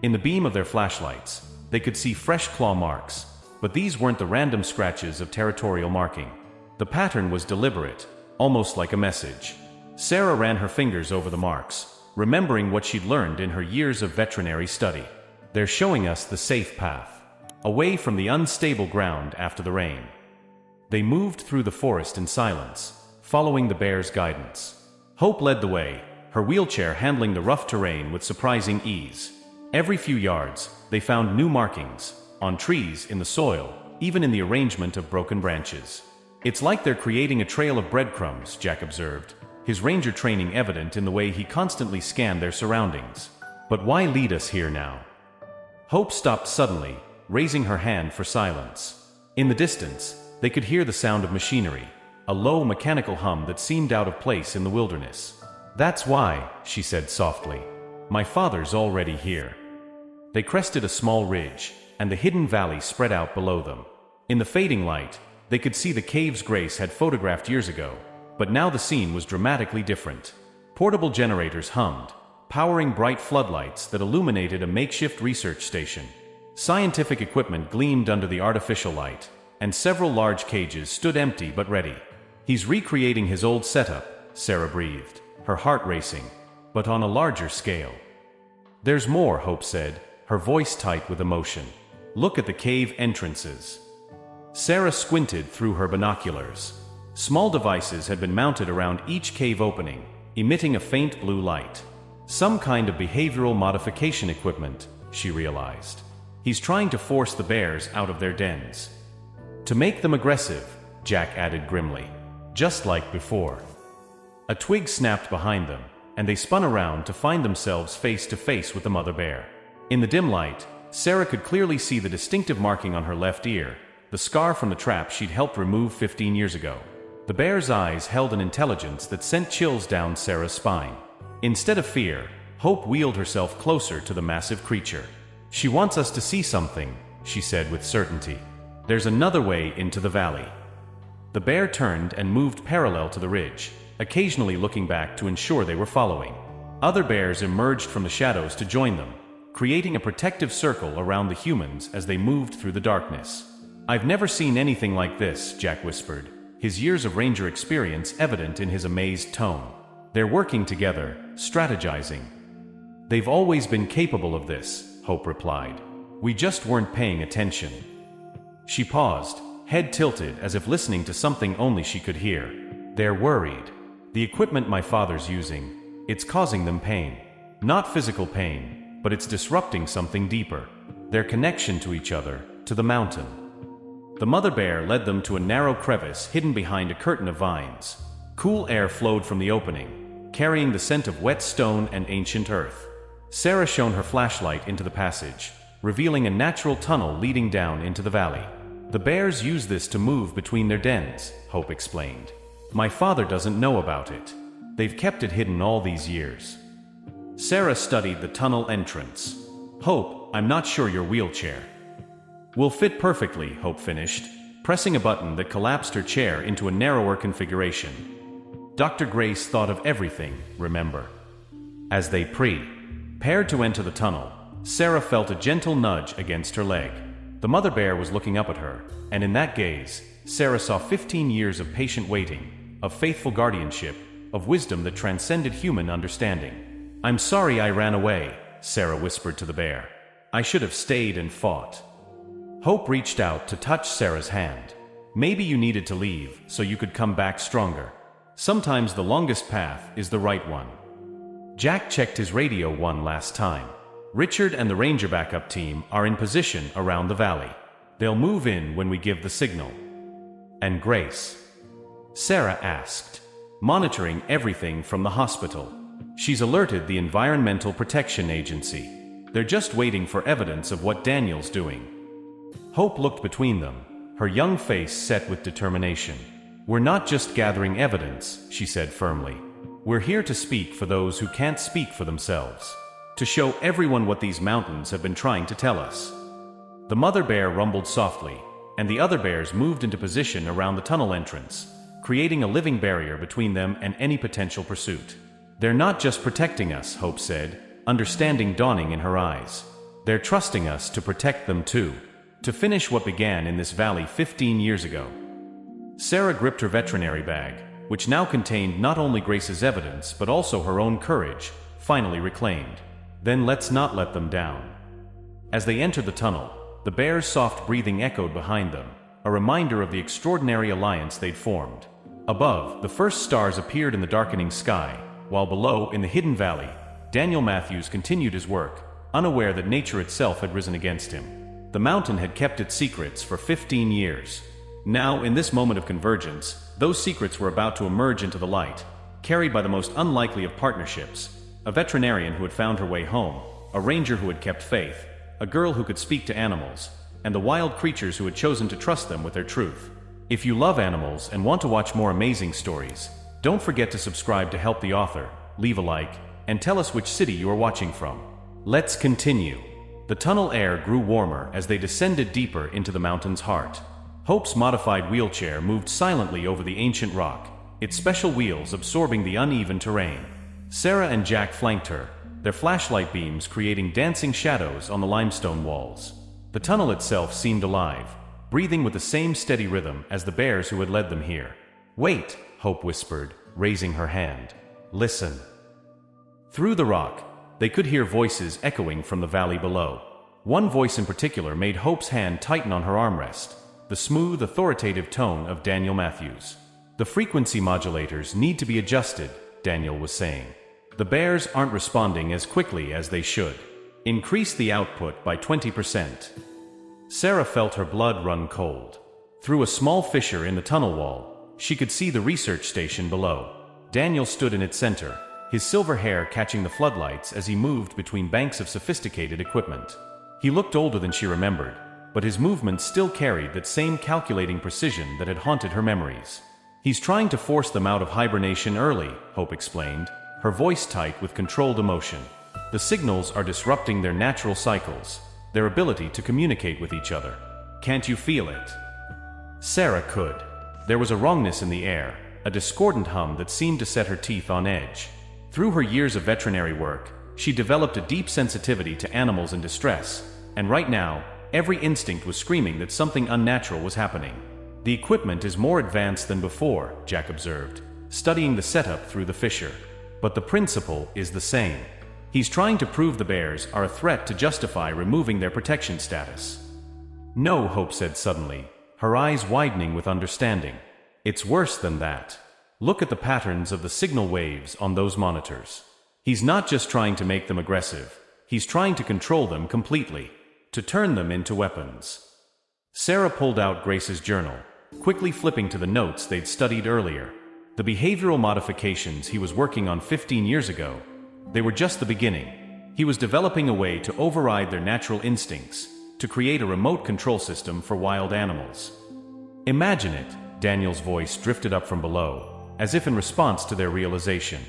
In the beam of their flashlights, They could see fresh claw marks, but these weren't the random scratches of territorial marking. The pattern was deliberate, almost like a message. Sarah ran her fingers over the marks, remembering what she'd learned in her years of veterinary study. They're showing us the safe path, away from the unstable ground after the rain. They moved through the forest in silence, following the bear's guidance. Hope led the way, her wheelchair handling the rough terrain with surprising ease. Every few yards, they found new markings, on trees, in the soil, even in the arrangement of broken branches. It's like they're creating a trail of breadcrumbs, Jack observed, his ranger training evident in the way he constantly scanned their surroundings. But why lead us here now? Hope stopped suddenly, raising her hand for silence. In the distance, they could hear the sound of machinery, a low mechanical hum that seemed out of place in the wilderness. "That's why," she said softly. "My father's already here." They crested a small ridge, and the hidden valley spread out below them. In the fading light, they could see the caves Grace had photographed years ago, but now the scene was dramatically different. Portable generators hummed, powering bright floodlights that illuminated a makeshift research station. Scientific equipment gleamed under the artificial light, and several large cages stood empty but ready. "He's recreating his old setup," Sarah breathed, her heart racing, "but on a larger scale." "There's more," Hope said, her voice tight with emotion. "Look at the cave entrances." Sarah squinted through her binoculars. Small devices had been mounted around each cave opening, emitting a faint blue light. Some kind of behavioral modification equipment, she realized. He's trying to force the bears out of their dens. "To make them aggressive," Jack added grimly. "Just like before." A twig snapped behind them, and they spun around to find themselves face to face with the mother bear. In the dim light, Sarah could clearly see the distinctive marking on her left ear, the scar from the trap she'd helped remove 15 years ago. The bear's eyes held an intelligence that sent chills down Sarah's spine. Instead of fear, Hope wheeled herself closer to the massive creature. "She wants us to see something," she said with certainty. "There's another way into the valley." The bear turned and moved parallel to the ridge, occasionally looking back to ensure they were following. Other bears emerged from the shadows to join them, creating a protective circle around the humans as they moved through the darkness. "I've never seen anything like this," Jack whispered, his years of ranger experience evident in his amazed tone. "They're working together, strategizing." "They've always been capable of this," Hope replied. "We just weren't paying attention." She paused, head tilted as if listening to something only she could hear. "They're worried. The equipment my father's using, it's causing them pain. Not physical pain, but it's disrupting something deeper. Their connection to each other, to the mountain." The mother bear led them to a narrow crevice hidden behind a curtain of vines. Cool air flowed from the opening, carrying the scent of wet stone and ancient earth. Sarah shone her flashlight into the passage, revealing a natural tunnel leading down into the valley. "The bears use this to move between their dens," Hope explained. "My father doesn't know about it. They've kept it hidden all these years." Sarah studied the tunnel entrance. "Hope, I'm not sure your wheelchair will fit perfectly," Hope finished, pressing a button that collapsed her chair into a narrower configuration. Dr. Grace thought of everything, remember. As they prepared to enter the tunnel, Sarah felt a gentle nudge against her leg. The mother bear was looking up at her, and in that gaze, Sarah saw 15 years of patient waiting, of faithful guardianship, of wisdom that transcended human understanding. "I'm sorry I ran away," Sarah whispered to the bear. "I should have stayed and fought." Hope reached out to touch Sarah's hand. "Maybe you needed to leave so you could come back stronger. Sometimes the longest path is the right one." Jack checked his radio one last time. "Richard and the ranger backup team are in position around the valley. They'll move in when we give the signal." "And Grace?" Sarah asked, monitoring everything from the hospital. "She's alerted the Environmental Protection Agency. They're just waiting for evidence of what Daniel's doing." Hope looked between them, her young face set with determination. "We're not just gathering evidence," she said firmly. "We're here to speak for those who can't speak for themselves. To show everyone what these mountains have been trying to tell us." The mother bear rumbled softly, and the other bears moved into position around the tunnel entrance, creating a living barrier between them and any potential pursuit. "They're not just protecting us," Hope said, understanding dawning in her eyes. They're trusting us to protect them too. To finish what began in this valley 15 years ago. Sarah gripped her veterinary bag, which now contained not only Grace's evidence but also her own courage, finally reclaimed. Then let's not let them down. As they entered the tunnel, the bear's soft breathing echoed behind them, a reminder of the extraordinary alliance they'd formed. Above, the first stars appeared in the darkening sky, while below, in the hidden valley, Daniel Matthews continued his work, unaware that nature itself had risen against him. The mountain had kept its secrets for 15 years. Now, in this moment of convergence, those secrets were about to emerge into the light, carried by the most unlikely of partnerships: a veterinarian who had found her way home, a ranger who had kept faith, a girl who could speak to animals, and the wild creatures who had chosen to trust them with their truth. If you love animals and want to watch more amazing stories, don't forget to subscribe to help the author, leave a like, and tell us which city you are watching from. Let's continue. The tunnel air grew warmer as they descended deeper into the mountain's heart. Hope's modified wheelchair moved silently over the ancient rock, its special wheels absorbing the uneven terrain. Sarah and Jack flanked her, their flashlight beams creating dancing shadows on the limestone walls. The tunnel itself seemed alive, breathing with the same steady rhythm as the bears who had led them here. "Wait," Hope whispered, raising her hand. "Listen." Through the rock, they could hear voices echoing from the valley below. One voice in particular made Hope's hand tighten on her armrest, the smooth, authoritative tone of Daniel Matthews. "The frequency modulators need to be adjusted," Daniel was saying. "The bears aren't responding as quickly as they should. Increase the output by 20%. Sarah felt her blood run cold. Through a small fissure in the tunnel wall, she could see the research station below. Daniel stood in its center, his silver hair catching the floodlights as he moved between banks of sophisticated equipment. He looked older than she remembered, but his movements still carried that same calculating precision that had haunted her memories. "He's trying to force them out of hibernation early," Hope explained, her voice tight with controlled emotion. "The signals are disrupting their natural cycles, their ability to communicate with each other. Can't you feel it?" Sarah could. There was a wrongness in the air, a discordant hum that seemed to set her teeth on edge. Through her years of veterinary work, she developed a deep sensitivity to animals in distress, and right now, every instinct was screaming that something unnatural was happening. "The equipment is more advanced than before," Jack observed, studying the setup through the fissure. "But the principle is the same. He's trying to prove the bears are a threat to justify removing their protection status." "No," Hope said suddenly, her eyes widening with understanding. "It's worse than that. Look at the patterns of the signal waves on those monitors. He's not just trying to make them aggressive, he's trying to control them completely, to turn them into weapons." Sarah pulled out Grace's journal, quickly flipping to the notes they'd studied earlier. The behavioral modifications he was working on 15 years ago, they were just the beginning. He was developing a way to override their natural instincts, to create a remote control system for wild animals. "Imagine it," Daniel's voice drifted up from below, as if in response to their realization.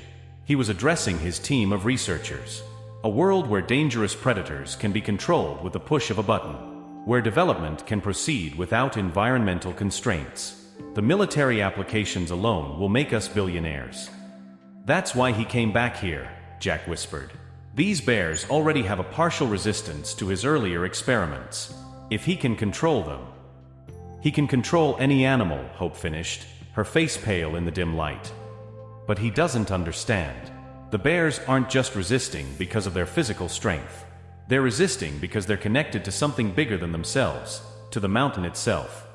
He was addressing his team of researchers. "A world where dangerous predators can be controlled with the push of a button, where development can proceed without environmental constraints. The military applications alone will make us billionaires." "That's why he came back here," Jack whispered. "These bears already have a partial resistance to his earlier experiments. If he can control them..." "He can control any animal," Hope finished, her face pale in the dim light. "But he doesn't understand. The bears aren't just resisting because of their physical strength. They're resisting because they're connected to something bigger than themselves, to the mountain itself."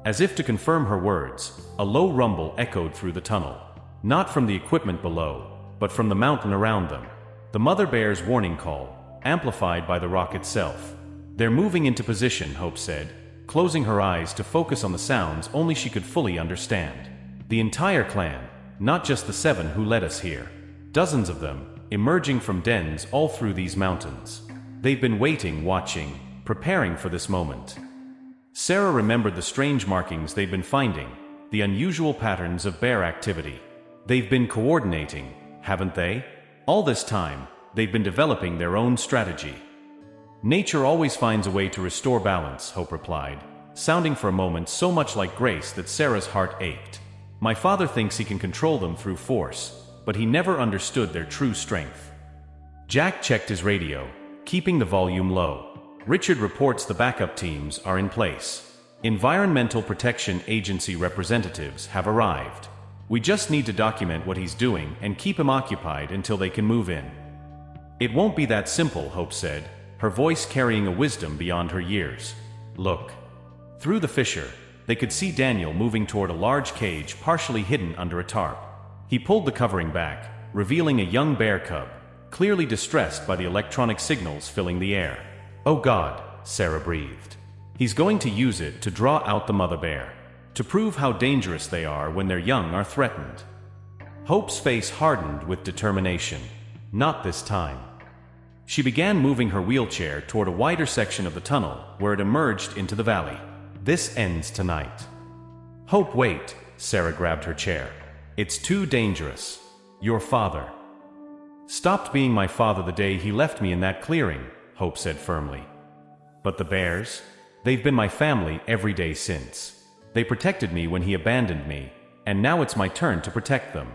As if to confirm her words, a low rumble echoed through the tunnel. Not from the equipment below, but from the mountain around them. The mother bear's warning call, amplified by the rock itself. "They're moving into position," Hope said, closing her eyes to focus on the sounds only she could fully understand. "The entire clan, not just the 7 who led us here. Dozens of them, emerging from dens all through these mountains. They've been waiting, watching, preparing for this moment." Sarah remembered the strange markings they'd been finding, the unusual patterns of bear activity. They've been coordinating, haven't they? All this time, they've been developing their own strategy. "Nature always finds a way to restore balance," Hope replied, sounding for a moment so much like Grace that Sarah's heart ached. "My father thinks he can control them through force, but he never understood their true strength." Jack checked his radio, keeping the volume low. Richard reports the backup teams are in place. Environmental Protection Agency representatives have arrived. We just need to document what he's doing and keep him occupied until they can move in. It won't be that simple, Hope said, her voice carrying a wisdom beyond her years. Look. Through the fissure, they could see Daniel moving toward a large cage partially hidden under a tarp. He pulled the covering back, revealing a young bear cub, clearly distressed by the electronic signals filling the air. Oh God, Sarah breathed. He's going to use it to draw out the mother bear, to prove how dangerous they are when their young are threatened. Hope's face hardened with determination. Not this time. She began moving her wheelchair toward a wider section of the tunnel where it emerged into the valley. This ends tonight. Hope, wait, Sarah grabbed her chair. It's too dangerous. Your father stopped being my father the day he left me in that clearing, Hope said firmly. But the bears? They've been my family every day since. They protected me when he abandoned me, and now it's my turn to protect them.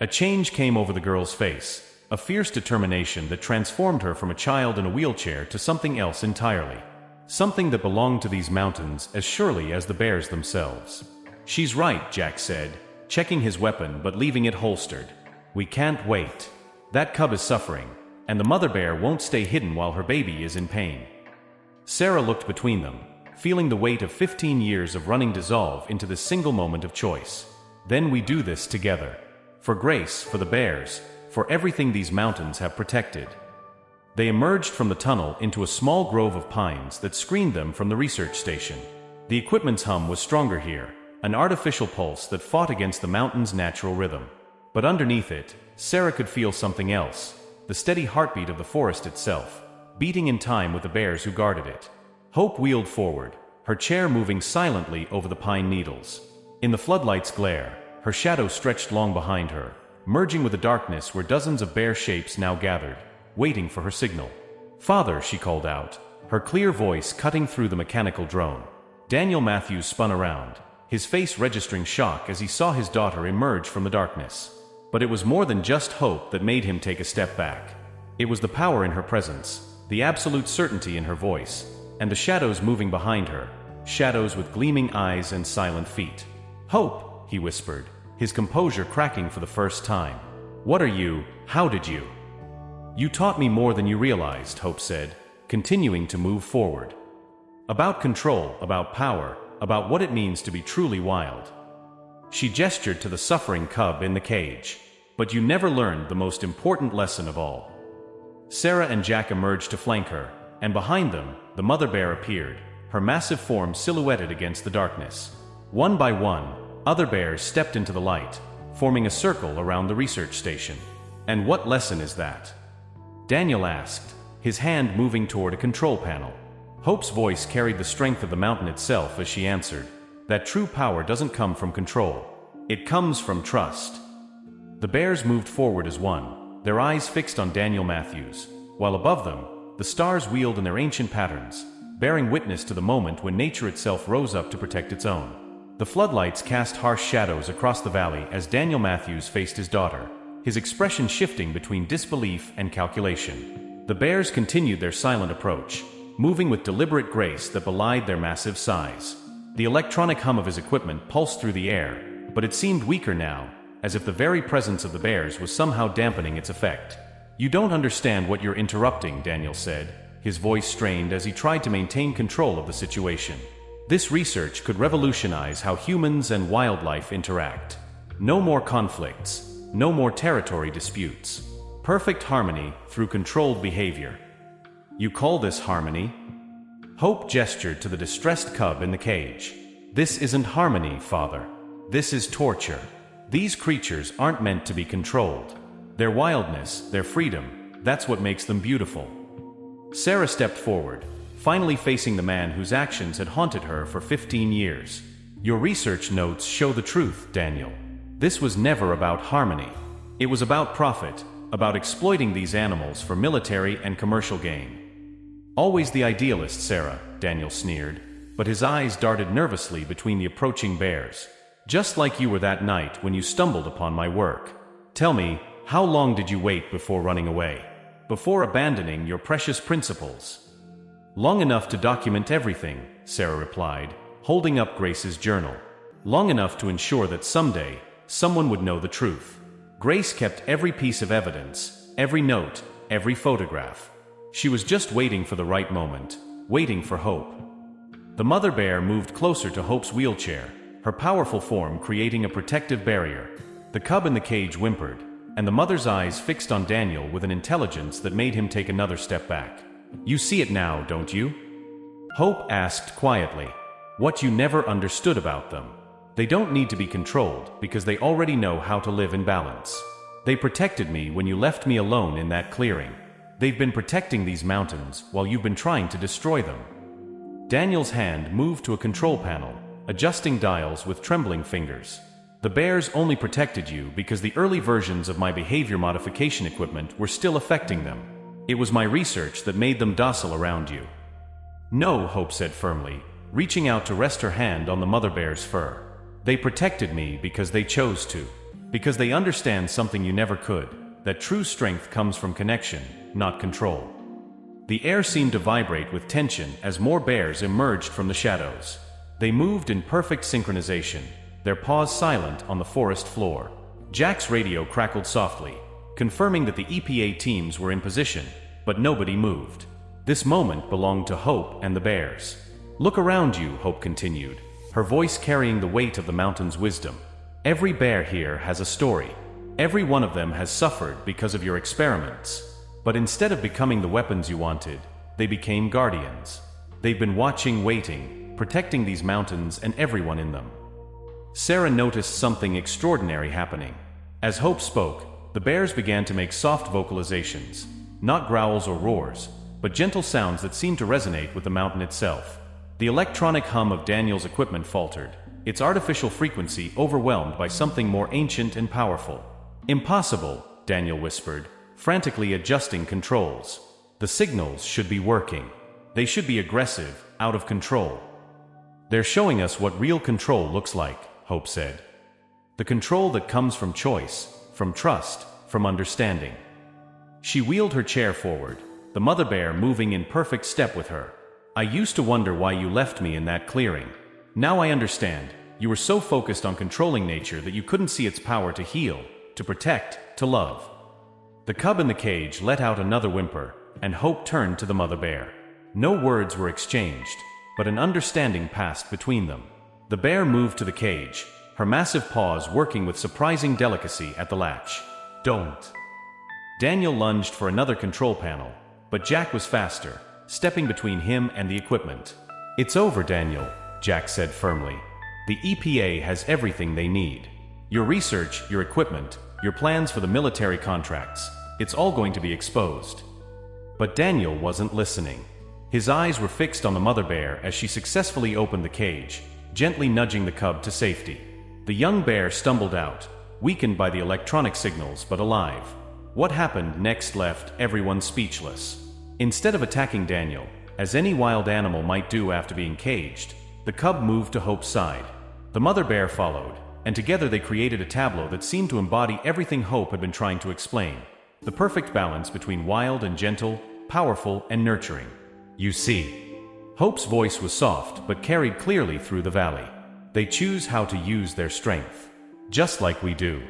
A change came over the girl's face, a fierce determination that transformed her from a child in a wheelchair to something else entirely. Something that belonged to these mountains as surely as the bears themselves. She's right, Jack said, checking his weapon but leaving it holstered. We can't wait. That cub is suffering, and the mother bear won't stay hidden while her baby is in pain. Sarah looked between them, feeling the weight of 15 years of running dissolve into this single moment of choice. Then we do this together. For Grace, for the bears, for everything these mountains have protected. They emerged from the tunnel into a small grove of pines that screened them from the research station. The equipment's hum was stronger here, an artificial pulse that fought against the mountain's natural rhythm. But underneath it, Sarah could feel something else, the steady heartbeat of the forest itself, beating in time with the bears who guarded it. Hope wheeled forward, her chair moving silently over the pine needles. In the floodlight's glare, her shadow stretched long behind her, merging with the darkness where dozens of bear shapes now gathered, waiting for her signal. Father, she called out, her clear voice cutting through the mechanical drone. Daniel Matthews spun around, his face registering shock as he saw his daughter emerge from the darkness. But it was more than just hope that made him take a step back. It was the power in her presence, the absolute certainty in her voice, and the shadows moving behind her, shadows with gleaming eyes and silent feet. Hope, he whispered, his composure cracking for the first time. What are you? How did you? You taught me more than you realized, Hope said, continuing to move forward. About control, about power, about what it means to be truly wild. She gestured to the suffering cub in the cage. But you never learned the most important lesson of all. Sarah and Jack emerged to flank her, and behind them, the mother bear appeared, her massive form silhouetted against the darkness. One by one, other bears stepped into the light, forming a circle around the research station. And what lesson is that? Daniel asked, his hand moving toward a control panel. Hope's voice carried the strength of the mountain itself as she answered, that true power doesn't come from control. It comes from trust. The bears moved forward as one, their eyes fixed on Daniel Matthews, while above them, the stars wheeled in their ancient patterns, bearing witness to the moment when nature itself rose up to protect its own. The floodlights cast harsh shadows across the valley as Daniel Matthews faced his daughter, his expression shifting between disbelief and calculation. The bears continued their silent approach, moving with deliberate grace that belied their massive size. The electronic hum of his equipment pulsed through the air, but it seemed weaker now, as if the very presence of the bears was somehow dampening its effect. You don't understand what you're interrupting, Daniel said, his voice strained as he tried to maintain control of the situation. This research could revolutionize how humans and wildlife interact. No more conflicts. No more territory disputes. Perfect harmony through controlled behavior. You call this harmony? Hope gestured to the distressed cub in the cage. This isn't harmony, Father. This is torture. These creatures aren't meant to be controlled. Their wildness, their freedom, that's what makes them beautiful. Sarah stepped forward, finally facing the man whose actions had haunted her for 15 years. Your research notes show the truth, Daniel. This was never about harmony. It was about profit, about exploiting these animals for military and commercial gain. Always the idealist, Sarah, Daniel sneered, but his eyes darted nervously between the approaching bears. Just like you were that night when you stumbled upon my work. Tell me, how long did you wait before running away? before abandoning your precious principles. Long enough to document everything, Sarah replied, holding up Grace's journal. Long enough to ensure that someday, someone would know the truth. Grace kept every piece of evidence, every note, every photograph. She was just waiting for the right moment, waiting for Hope. The mother bear moved closer to Hope's wheelchair, her powerful form creating a protective barrier. The cub in the cage whimpered, and the mother's eyes fixed on Daniel with an intelligence that made him take another step back. You see it now, don't you? Hope asked quietly. What you never understood about them. They don't need to be controlled because they already know how to live in balance. They protected me when you left me alone in that clearing. They've been protecting these mountains while you've been trying to destroy them. Daniel's hand moved to a control panel, adjusting dials with trembling fingers. The bears only protected you because the early versions of my behavior modification equipment were still affecting them. It was my research that made them docile around you. No, Hope said firmly, reaching out to rest her hand on the mother bear's fur. They protected me because they chose to. Because they understand something you never could, that true strength comes from connection, not control. The air seemed to vibrate with tension as more bears emerged from the shadows. They moved in perfect synchronization, their paws silent on the forest floor. Jack's radio crackled softly, confirming that the EPA teams were in position, but nobody moved. This moment belonged to Hope and the bears. Look around you, Hope continued, her voice carrying the weight of the mountain's wisdom. Every bear here has a story. Every one of them has suffered because of your experiments. But instead of becoming the weapons you wanted, they became guardians. They've been watching, waiting, protecting these mountains and everyone in them. Sarah noticed something extraordinary happening. As Hope spoke, the bears began to make soft vocalizations, not growls or roars, but gentle sounds that seemed to resonate with the mountain itself. The electronic hum of Daniel's equipment faltered, its artificial frequency overwhelmed by something more ancient and powerful. Impossible, Daniel whispered, frantically adjusting controls. The signals should be working. They should be aggressive, out of control. They're showing us what real control looks like, Hope said. The control that comes from choice, from trust, from understanding. She wheeled her chair forward, the mother bear moving in perfect step with her. I used to wonder why you left me in that clearing. Now I understand. You were so focused on controlling nature that you couldn't see its power to heal, to protect, to love. The cub in the cage let out another whimper, and Hope turned to the mother bear. No words were exchanged, but an understanding passed between them. The bear moved to the cage, her massive paws working with surprising delicacy at the latch. Don't. Daniel lunged for another control panel, but Jack was faster, stepping between him and the equipment. It's over, Daniel, Jack said firmly. The EPA has everything they need. Your research, your equipment, your plans for the military contracts, it's all going to be exposed. But Daniel wasn't listening. His eyes were fixed on the mother bear as she successfully opened the cage, gently nudging the cub to safety. The young bear stumbled out, weakened by the electronic signals but alive. What happened next left everyone speechless. Instead of attacking Daniel, as any wild animal might do after being caged, the cub moved to Hope's side. The mother bear followed, and together they created a tableau that seemed to embody everything Hope had been trying to explain. The perfect balance between wild and gentle, powerful and nurturing. You see. Hope's voice was soft but carried clearly through the valley. They choose how to use their strength. Just like we do.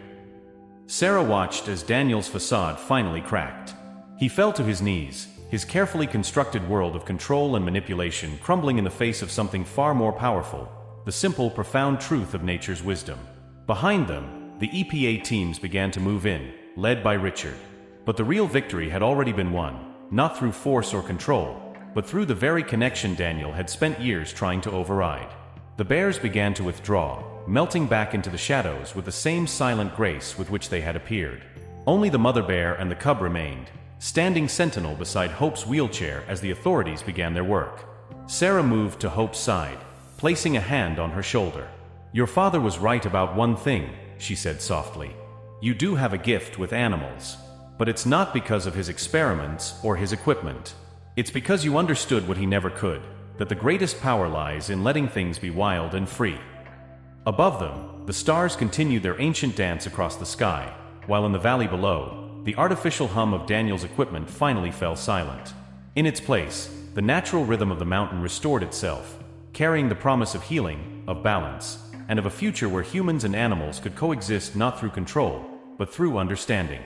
Sarah watched as Daniel's facade finally cracked. He fell to his knees, his carefully constructed world of control and manipulation crumbling in the face of something far more powerful, the simple, profound truth of nature's wisdom. Behind them, the EPA teams began to move in, led by Richard. But the real victory had already been won, not through force or control, but through the very connection Daniel had spent years trying to override. The bears began to withdraw, melting back into the shadows with the same silent grace with which they had appeared. Only the mother bear and the cub remained, standing sentinel beside Hope's wheelchair as the authorities began their work. Sarah moved to Hope's side, placing a hand on her shoulder. Your father was right about one thing, she said softly. You do have a gift with animals. But it's not because of his experiments or his equipment. It's because you understood what he never could, that the greatest power lies in letting things be wild and free. Above them, the stars continued their ancient dance across the sky, while in the valley below, the artificial hum of Daniel's equipment finally fell silent. In its place, the natural rhythm of the mountain restored itself, carrying the promise of healing, of balance, and of a future where humans and animals could coexist not through control, but through understanding.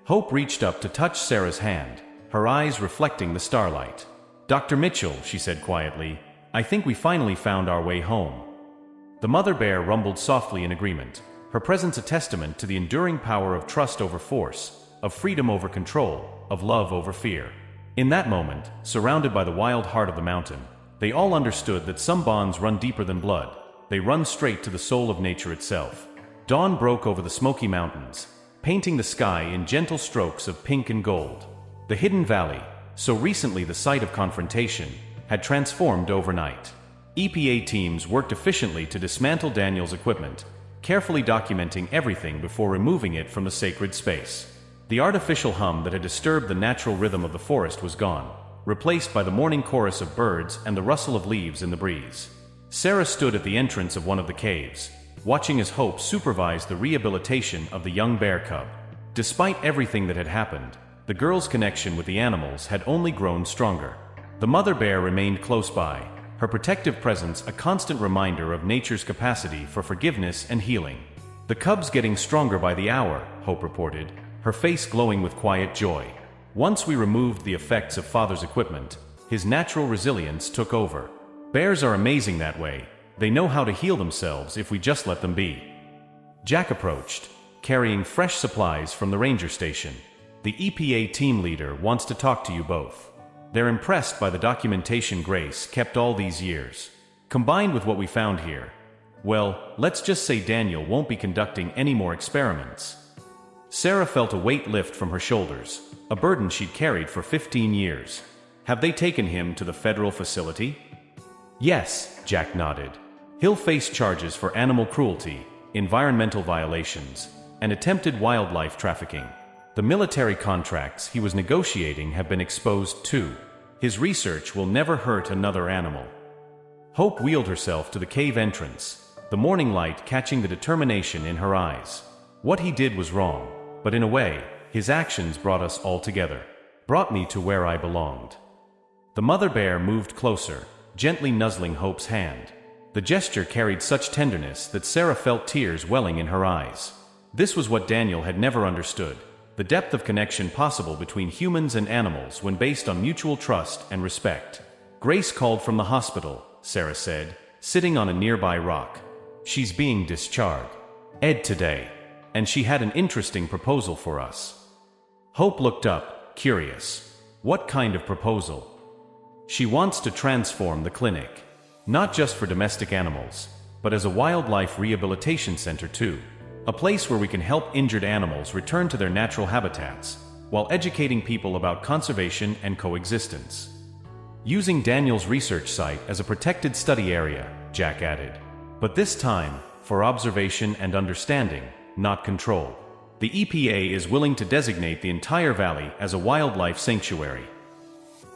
Hope reached up to touch Sarah's hand, her eyes reflecting the starlight. "Dr. Mitchell," she said quietly, "I think we finally found our way home." The mother bear rumbled softly in agreement, her presence a testament to the enduring power of trust over force, of freedom over control, of love over fear. In that moment, surrounded by the wild heart of the mountain, they all understood that some bonds run deeper than blood. They run straight to the soul of nature itself. Dawn broke over the Smoky Mountains, painting the sky in gentle strokes of pink and gold. The hidden valley, so recently the site of confrontation, had transformed overnight. EPA teams worked efficiently to dismantle Daniel's equipment, carefully documenting everything before removing it from the sacred space. The artificial hum that had disturbed the natural rhythm of the forest was gone, replaced by the morning chorus of birds and the rustle of leaves in the breeze. Sarah stood at the entrance of one of the caves, watching as Hope supervised the rehabilitation of the young bear cub. Despite everything that had happened, the girl's connection with the animals had only grown stronger. The mother bear remained close by, her protective presence a constant reminder of nature's capacity for forgiveness and healing. "The cub's getting stronger by the hour," Hope reported, her face glowing with quiet joy. Once we removed the effects of Father's equipment, his natural resilience took over. Bears are amazing that way. They know how to heal themselves if we just let them be. Jack approached, carrying fresh supplies from the ranger station. "The EPA team leader wants to talk to you both. They're impressed by the documentation Grace kept all these years. Combined with what we found here, well, let's just say Daniel won't be conducting any more experiments." Sarah felt a weight lift from her shoulders, a burden she'd carried for 15 years. "Have they taken him to the federal facility?" "Yes," Jack nodded. "He'll face charges for animal cruelty, environmental violations, and attempted wildlife trafficking. The military contracts he was negotiating have been exposed too. His research will never hurt another animal." Hope wheeled herself to the cave entrance, the morning light catching the determination in her eyes. What he did was wrong, but in a way, his actions brought us all together. Brought me to where I belonged. The mother bear moved closer, gently nuzzling Hope's hand. The gesture carried such tenderness that Sarah felt tears welling in her eyes. This was what Daniel had never understood, the depth of connection possible between humans and animals when based on mutual trust and respect. "Grace called from the hospital," Sarah said, sitting on a nearby rock. "She's being discharged today, and she had an interesting proposal for us." Hope looked up, curious. "What kind of proposal?" "She wants to transform the clinic. Not just for domestic animals, but as a wildlife rehabilitation center too. A place where we can help injured animals return to their natural habitats, while educating people about conservation and coexistence. Using Daniel's research site as a protected study area," Jack added. "But this time, for observation and understanding, not control. The EPA is willing to designate the entire valley as a wildlife sanctuary."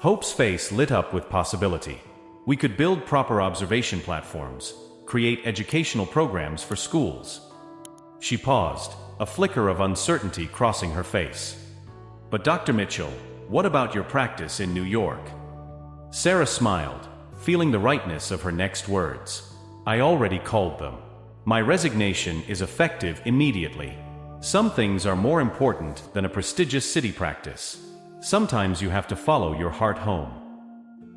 Hope's face lit up with possibility. "We could build proper observation platforms, create educational programs for schools." She paused, a flicker of uncertainty crossing her face. "But Dr. Mitchell, what about your practice in New York?" Sarah smiled, feeling the rightness of her next words. "I already called them. My resignation is effective immediately. Some things are more important than a prestigious city practice. Sometimes you have to follow your heart home."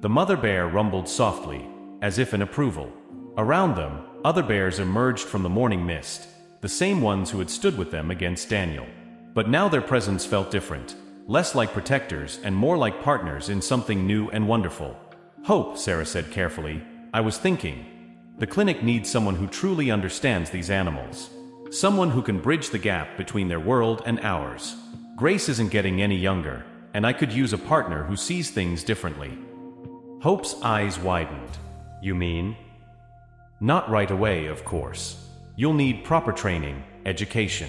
The mother bear rumbled softly, as if in approval. Around them, other bears emerged from the morning mist, the same ones who had stood with them against Daniel. But now their presence felt different, less like protectors and more like partners in something new and wonderful. "Hope," Sarah said carefully, "I was thinking, the clinic needs someone who truly understands these animals. Someone who can bridge the gap between their world and ours. Grace isn't getting any younger, and I could use a partner who sees things differently." Hope's eyes widened. "You mean?" "Not right away, of course. You'll need proper training, education.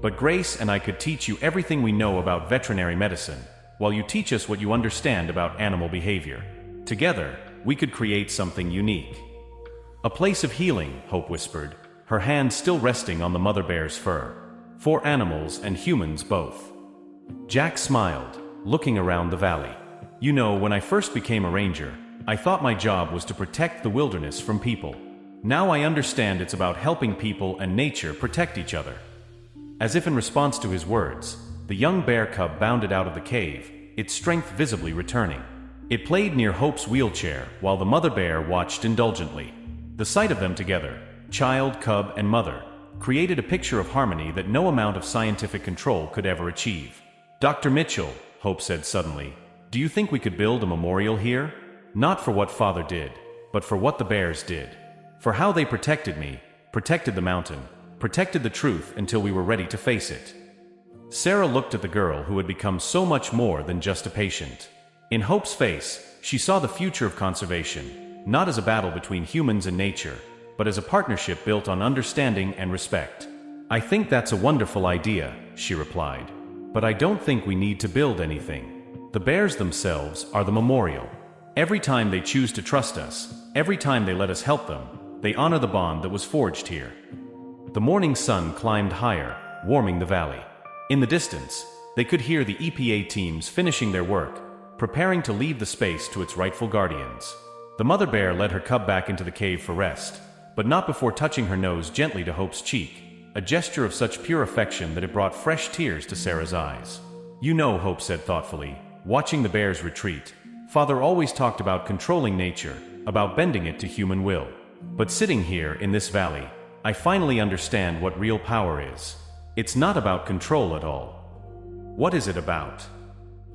But Grace and I could teach you everything we know about veterinary medicine, while you teach us what you understand about animal behavior. Together, we could create something unique." "A place of healing," Hope whispered, her hand still resting on the mother bear's fur. "For animals and humans both." Jack smiled, looking around the valley. You know, when I first became a ranger, I thought my job was to protect the wilderness from people. Now I understand it's about helping people and nature protect each other. As if in response to his words, the young bear cub bounded out of the cave, its strength visibly returning. It played near Hope's wheelchair while the mother bear watched indulgently. The sight of them together, child, cub, and mother, created a picture of harmony that no amount of scientific control could ever achieve. Dr. Mitchell, Hope said suddenly, do you think we could build a memorial here? Not for what Father did, but for what the bears did. For how they protected me, protected the mountain, protected the truth until we were ready to face it. Sarah looked at the girl who had become so much more than just a patient. In Hope's face, she saw the future of conservation, not as a battle between humans and nature, but as a partnership built on understanding and respect. I think that's a wonderful idea, she replied. But I don't think we need to build anything. The bears themselves are the memorial. Every time they choose to trust us, every time they let us help them, they honor the bond that was forged here. The morning sun climbed higher, warming the valley. In the distance, they could hear the EPA teams finishing their work, preparing to leave the space to its rightful guardians. The mother bear led her cub back into the cave for rest, but not before touching her nose gently to Hope's cheek, a gesture of such pure affection that it brought fresh tears to Sarah's eyes. You know, Hope said thoughtfully, watching the bears retreat, Father always talked about controlling nature, about bending it to human will. But sitting here in this valley, I finally understand what real power is. It's not about control at all. What is it about?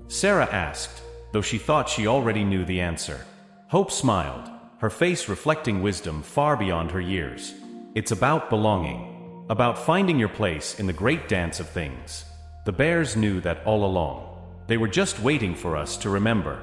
Sarah asked, though she thought she already knew the answer. Hope smiled, her face reflecting wisdom far beyond her years. It's about belonging, about finding your place in the great dance of things. The bears knew that all along. They were just waiting for us to remember.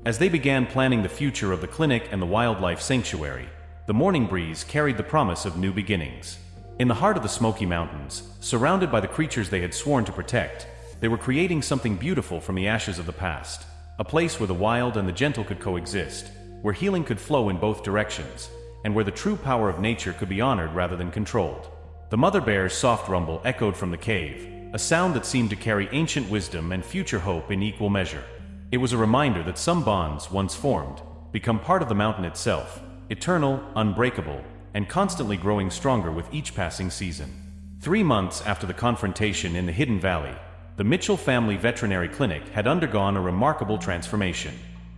As they began planning the future of the clinic and the wildlife sanctuary, the morning breeze carried the promise of new beginnings. In the heart of the Smoky Mountains, surrounded by the creatures they had sworn to protect, they were creating something beautiful from the ashes of the past, a place where the wild and the gentle could coexist, where healing could flow in both directions, and where the true power of nature could be honored rather than controlled. The mother bear's soft rumble echoed from the cave, a sound that seemed to carry ancient wisdom and future hope in equal measure. It was a reminder that some bonds, once formed, become part of the mountain itself, eternal, unbreakable, and constantly growing stronger with each passing season. 3 months after the confrontation in the Hidden Valley, the Mitchell Family Veterinary Clinic had undergone a remarkable transformation.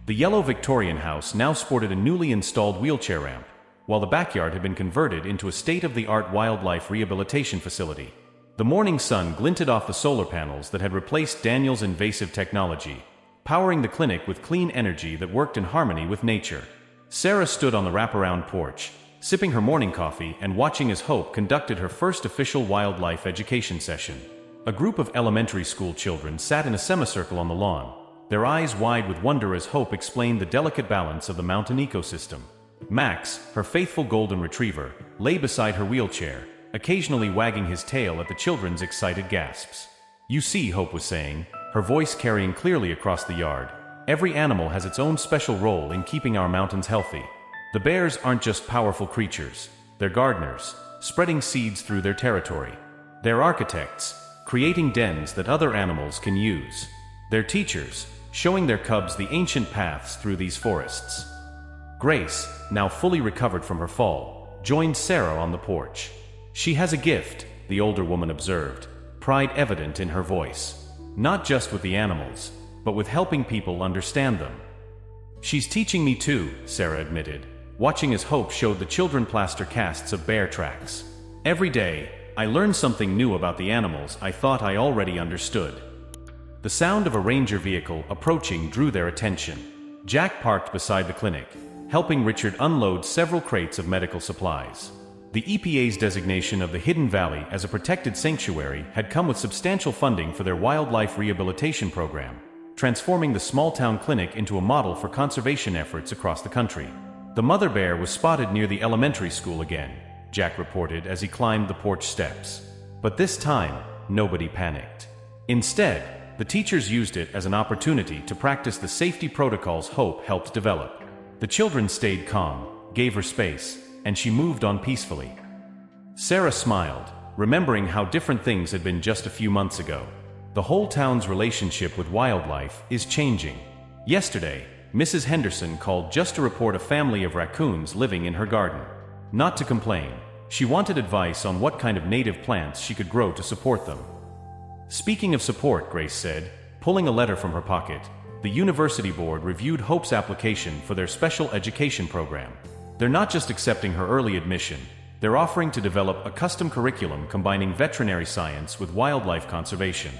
The yellow Victorian house now sported a newly installed wheelchair ramp, while the backyard had been converted into a state-of-the-art wildlife rehabilitation facility. The morning sun glinted off the solar panels that had replaced Daniel's invasive technology, powering the clinic with clean energy that worked in harmony with nature. Sarah stood on the wraparound porch, sipping her morning coffee and watching as Hope conducted her first official wildlife education session. A group of elementary school children sat in a semicircle on the lawn, their eyes wide with wonder as Hope explained the delicate balance of the mountain ecosystem. Max, her faithful golden retriever, lay beside her wheelchair, occasionally wagging his tail at the children's excited gasps. You see, Hope was saying, her voice carrying clearly across the yard, every animal has its own special role in keeping our mountains healthy. The bears aren't just powerful creatures, they're gardeners, spreading seeds through their territory. They're architects, creating dens that other animals can use. They're teachers, showing their cubs the ancient paths through these forests. Grace, now fully recovered from her fall, joined Sarah on the porch. She has a gift, the older woman observed, pride evident in her voice. Not just with the animals, but with helping people understand them. She's teaching me too, Sarah admitted, watching as Hope showed the children plaster casts of bear tracks. Every day, I learn something new about the animals I thought I already understood. The sound of a ranger vehicle approaching drew their attention. Jack parked beside the clinic, helping Richard unload several crates of medical supplies. The EPA's designation of the Hidden Valley as a protected sanctuary had come with substantial funding for their wildlife rehabilitation program, transforming the small-town clinic into a model for conservation efforts across the country. The mother bear was spotted near the elementary school again, Jack reported as he climbed the porch steps. But this time, nobody panicked. Instead, the teachers used it as an opportunity to practice the safety protocols Hope helped develop. The children stayed calm, gave her space, and she moved on peacefully. Sarah smiled, remembering how different things had been just a few months ago. The whole town's relationship with wildlife is changing. Yesterday, Mrs. Henderson called just to report a family of raccoons living in her garden. Not to complain, she wanted advice on what kind of native plants she could grow to support them. Speaking of support, Grace said, pulling a letter from her pocket, the university board reviewed Hope's application for their special education program. They're not just accepting her early admission, they're offering to develop a custom curriculum combining veterinary science with wildlife conservation.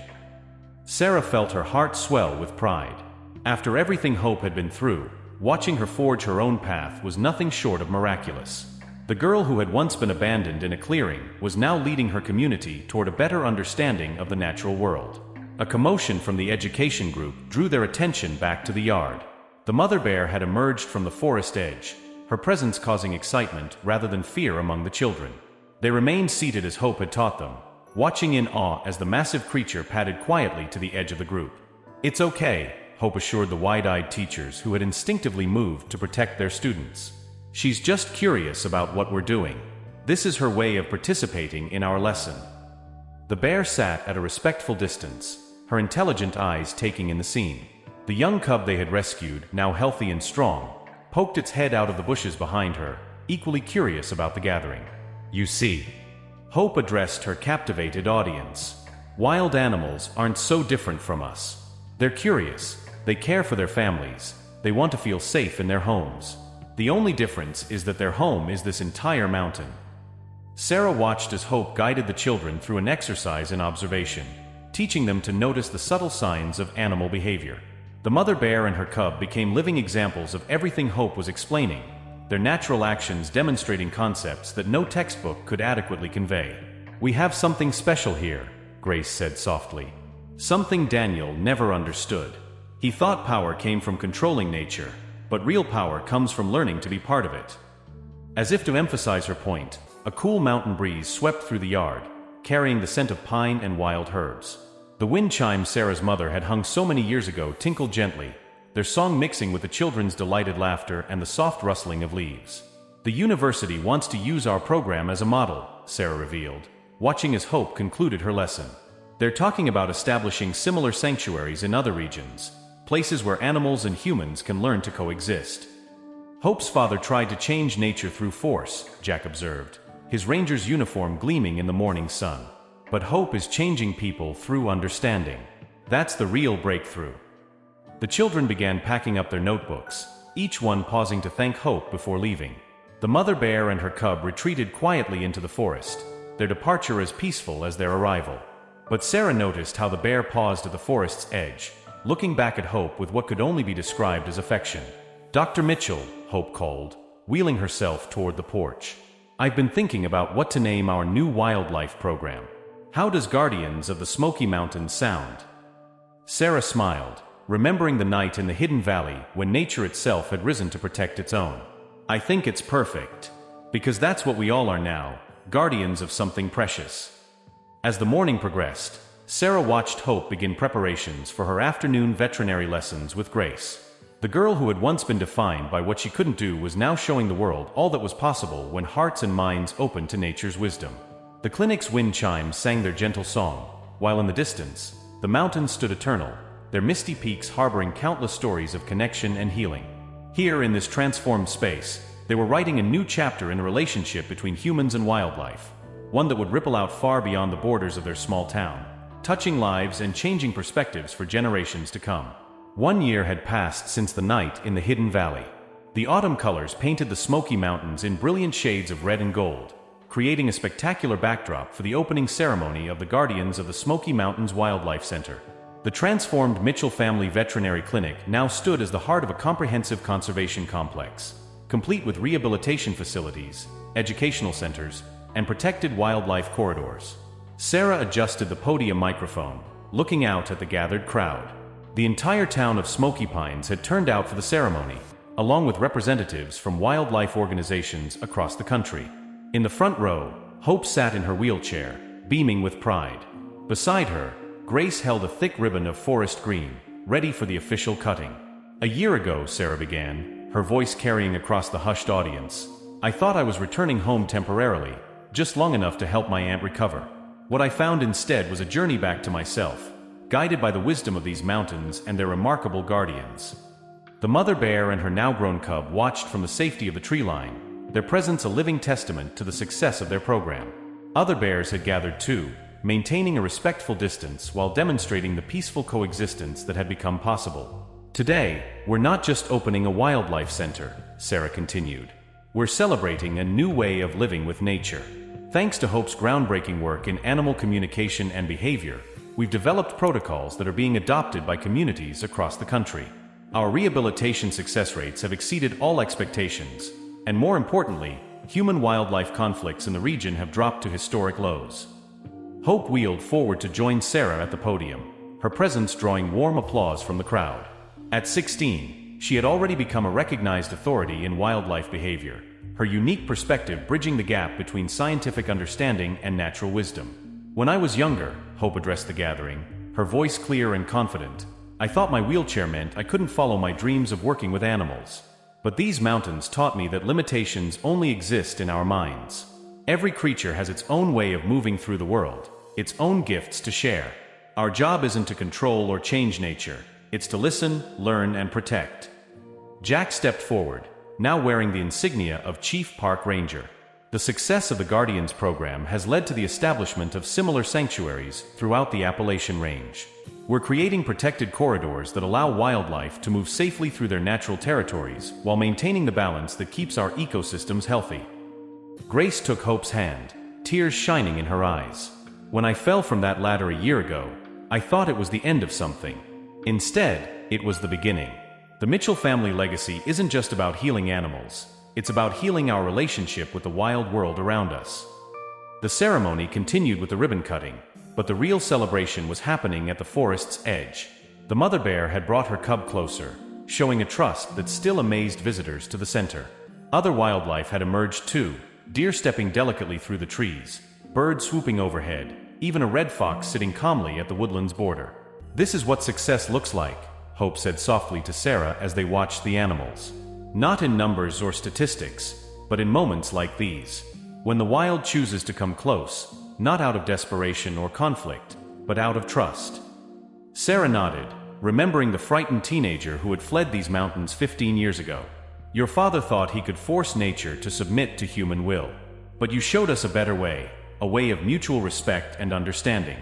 Sarah felt her heart swell with pride. After everything Hope had been through, watching her forge her own path was nothing short of miraculous. The girl who had once been abandoned in a clearing was now leading her community toward a better understanding of the natural world. A commotion from the education group drew their attention back to the yard. The mother bear had emerged from the forest edge, her presence causing excitement rather than fear among the children. They remained seated as Hope had taught them, watching in awe as the massive creature padded quietly to the edge of the group. "It's okay," Hope assured the wide-eyed teachers who had instinctively moved to protect their students. "She's just curious about what we're doing. This is her way of participating in our lesson." The bear sat at a respectful distance, her intelligent eyes taking in the scene. The young cub they had rescued, now healthy and strong, poked its head out of the bushes behind her, equally curious about the gathering. "You see," Hope addressed her captivated audience, "wild animals aren't so different from us. They're curious, they care for their families, they want to feel safe in their homes. The only difference is that their home is this entire mountain." Sarah watched as Hope guided the children through an exercise in observation, teaching them to notice the subtle signs of animal behavior. The mother bear and her cub became living examples of everything Hope was explaining, their natural actions demonstrating concepts that no textbook could adequately convey. "We have something special here," Grace said softly. "Something Daniel never understood. He thought power came from controlling nature, but real power comes from learning to be part of it." As if to emphasize her point, a cool mountain breeze swept through the yard, carrying the scent of pine and wild herbs. The wind chimes Sarah's mother had hung so many years ago tinkled gently, their song mixing with the children's delighted laughter and the soft rustling of leaves. "The university wants to use our program as a model," Sarah revealed, watching as Hope concluded her lesson. "They're talking about establishing similar sanctuaries in other regions, places where animals and humans can learn to coexist." Hope's father tried to change nature through force, Jack observed, his ranger's uniform gleaming in the morning sun. But Hope is changing people through understanding. That's the real breakthrough. The children began packing up their notebooks, each one pausing to thank Hope before leaving. The mother bear and her cub retreated quietly into the forest, their departure as peaceful as their arrival. But Sarah noticed how the bear paused at the forest's edge, looking back at Hope with what could only be described as affection. "Dr. Mitchell," Hope called, wheeling herself toward the porch. "I've been thinking about what to name our new wildlife program. How does Guardians of the Smoky Mountains sound?" Sarah smiled, remembering the night in the hidden valley when nature itself had risen to protect its own. "I think it's perfect. Because that's what we all are now, guardians of something precious." As the morning progressed, Sarah watched Hope begin preparations for her afternoon veterinary lessons with Grace. The girl who had once been defined by what she couldn't do was now showing the world all that was possible when hearts and minds opened to nature's wisdom. The clinic's wind chimes sang their gentle song, while in the distance, the mountains stood eternal, their misty peaks harboring countless stories of connection and healing. Here in this transformed space, they were writing a new chapter in a relationship between humans and wildlife, one that would ripple out far beyond the borders of their small town, touching lives and changing perspectives for generations to come. 1 year had passed since the night in the hidden valley. The autumn colors painted the Smoky Mountains in brilliant shades of red and gold, creating a spectacular backdrop for the opening ceremony of the Guardians of the Smoky Mountains Wildlife Center. The transformed Mitchell Family Veterinary Clinic now stood as the heart of a comprehensive conservation complex, complete with rehabilitation facilities, educational centers, and protected wildlife corridors. Sarah adjusted the podium microphone, looking out at the gathered crowd. The entire town of Smoky Pines had turned out for the ceremony, along with representatives from wildlife organizations across the country. In the front row, Hope sat in her wheelchair, beaming with pride. Beside her, Grace held a thick ribbon of forest green, ready for the official cutting. "A year ago," Sarah began, her voice carrying across the hushed audience, "I thought I was returning home temporarily, just long enough to help my aunt recover. What I found instead was a journey back to myself, guided by the wisdom of these mountains and their remarkable guardians. The mother bear and her now-grown cub watched from the safety of the tree line, their presence a living testament to the success of their program. Other bears had gathered too, maintaining a respectful distance while demonstrating the peaceful coexistence that had become possible. Today, we're not just opening a wildlife center, Sarah continued. We're celebrating a new way of living with nature. Thanks to Hope's groundbreaking work in animal communication and behavior, we've developed protocols that are being adopted by communities across the country. Our rehabilitation success rates have exceeded all expectations, and more importantly, human-wildlife conflicts in the region have dropped to historic lows. Hope wheeled forward to join Sarah at the podium, her presence drawing warm applause from the crowd. At 16, she had already become a recognized authority in wildlife behavior, her unique perspective bridging the gap between scientific understanding and natural wisdom. When I was younger, Hope addressed the gathering, her voice clear and confident, I thought my wheelchair meant I couldn't follow my dreams of working with animals. But these mountains taught me that limitations only exist in our minds. Every creature has its own way of moving through the world, its own gifts to share. Our job isn't to control or change nature, it's to listen, learn, and protect. Jack stepped forward, now wearing the insignia of Chief Park Ranger. The success of the Guardians program has led to the establishment of similar sanctuaries throughout the Appalachian Range. We're creating protected corridors that allow wildlife to move safely through their natural territories while maintaining the balance that keeps our ecosystems healthy. Grace took Hope's hand, tears shining in her eyes. When I fell from that ladder a year ago, I thought it was the end of something. Instead, it was the beginning. The Mitchell family legacy isn't just about healing animals, it's about healing our relationship with the wild world around us. The ceremony continued with the ribbon cutting, but the real celebration was happening at the forest's edge. The mother bear had brought her cub closer, showing a trust that still amazed visitors to the center. Other wildlife had emerged too, deer stepping delicately through the trees, birds swooping overhead, even a red fox sitting calmly at the woodland's border. This is what success looks like, Hope said softly to Sarah as they watched the animals. Not in numbers or statistics, but in moments like these, when the wild chooses to come close, not out of desperation or conflict, but out of trust. Sarah nodded, remembering the frightened teenager who had fled these mountains 15 years ago. Your father thought he could force nature to submit to human will. But you showed us a way of mutual respect and understanding.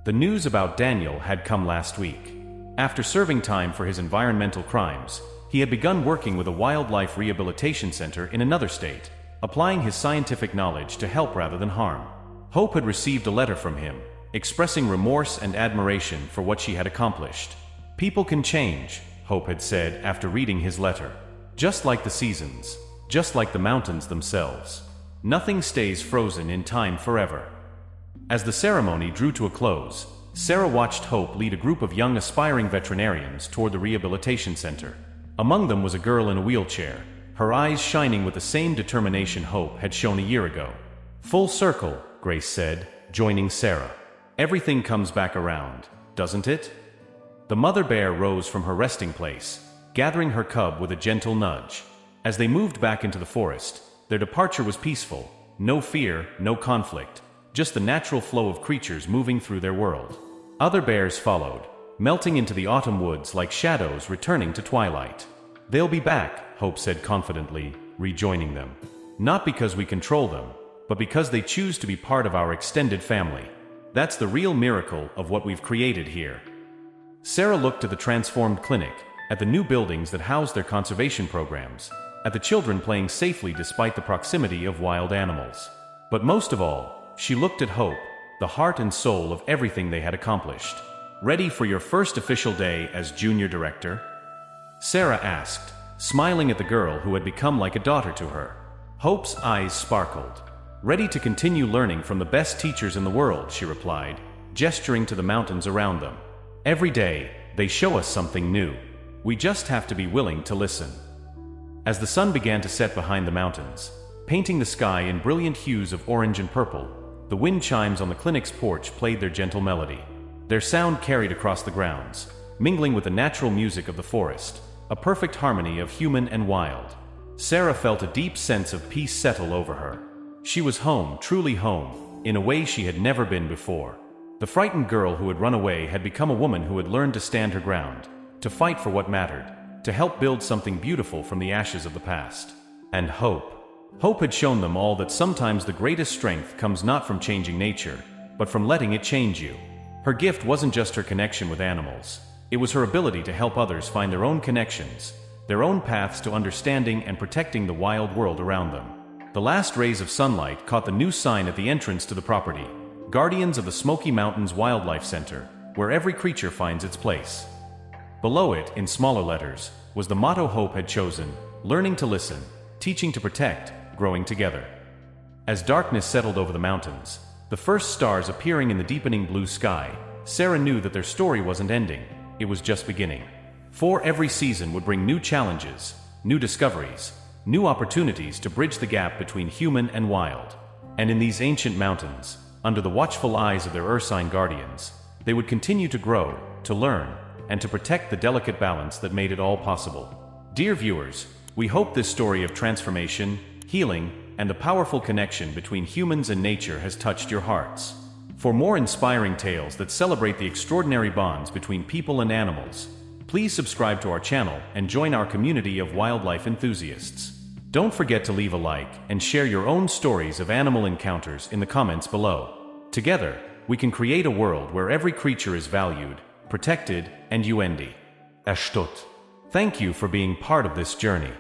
The news about Daniel had come last week. After serving time for his environmental crimes, he had begun working with a wildlife rehabilitation center in another state, applying his scientific knowledge to help rather than harm. Hope had received a letter from him, expressing remorse and admiration for what she had accomplished. People can change, Hope had said after reading his letter. Just like the seasons, just like the mountains themselves. Nothing stays frozen in time forever. As the ceremony drew to a close, Sarah watched Hope lead a group of young aspiring veterinarians toward the rehabilitation center. Among them was a girl in a wheelchair, her eyes shining with the same determination Hope had shown a year ago. Full circle, Grace said, joining Sarah. Everything comes back around, doesn't it? The mother bear rose from her resting place, gathering her cub with a gentle nudge. As they moved back into the forest, their departure was peaceful. No fear, no conflict, just the natural flow of creatures moving through their world. Other bears followed, melting into the autumn woods like shadows returning to twilight. They'll be back, Hope said confidently, rejoining them. Not because we control them, but because they choose to be part of our extended family. That's the real miracle of what we've created here. Sarah looked at the transformed clinic, at the new buildings that house their conservation programs, at the children playing safely despite the proximity of wild animals. But most of all, she looked at Hope, the heart and soul of everything they had accomplished. Ready for your first official day as junior director? Sarah asked, smiling at the girl who had become like a daughter to her. Hope's eyes sparkled. Ready to continue learning from the best teachers in the world, she replied, gesturing to the mountains around them. Every day, they show us something new. We just have to be willing to listen. As the sun began to set behind the mountains, painting the sky in brilliant hues of orange and purple, the wind chimes on the clinic's porch played their gentle melody. Their sound carried across the grounds, mingling with the natural music of the forest, a perfect harmony of human and wild. Sarah felt a deep sense of peace settle over her. She was home, truly home, in a way she had never been before. The frightened girl who had run away had become a woman who had learned to stand her ground, to fight for what mattered, to help build something beautiful from the ashes of the past. And hope. Hope had shown them all that sometimes the greatest strength comes not from changing nature, but from letting it change you. Her gift wasn't just her connection with animals. It was her ability to help others find their own connections, their own paths to understanding and protecting the wild world around them. The last rays of sunlight caught the new sign at the entrance to the property: Guardians of the Smoky Mountains Wildlife Center, where every creature finds its place. Below it, in smaller letters, was the motto Hope had chosen: learning to listen, teaching to protect, growing together. As darkness settled over the mountains, the first stars appearing in the deepening blue sky, Sarah knew that their story wasn't ending, it was just beginning. For every season would bring new challenges, new discoveries, new opportunities to bridge the gap between human and wild. And in these ancient mountains, under the watchful eyes of their ursine guardians, they would continue to grow, to learn, and to protect the delicate balance that made it all possible. Dear viewers, we hope this story of transformation, healing, and the powerful connection between humans and nature has touched your hearts. For more inspiring tales that celebrate the extraordinary bonds between people and animals, please subscribe to our channel and join our community of wildlife enthusiasts. Don't forget to leave a like and share your own stories of animal encounters in the comments below. Together, we can create a world where every creature is valued, protected, and erstaunt. Thank you for being part of this journey.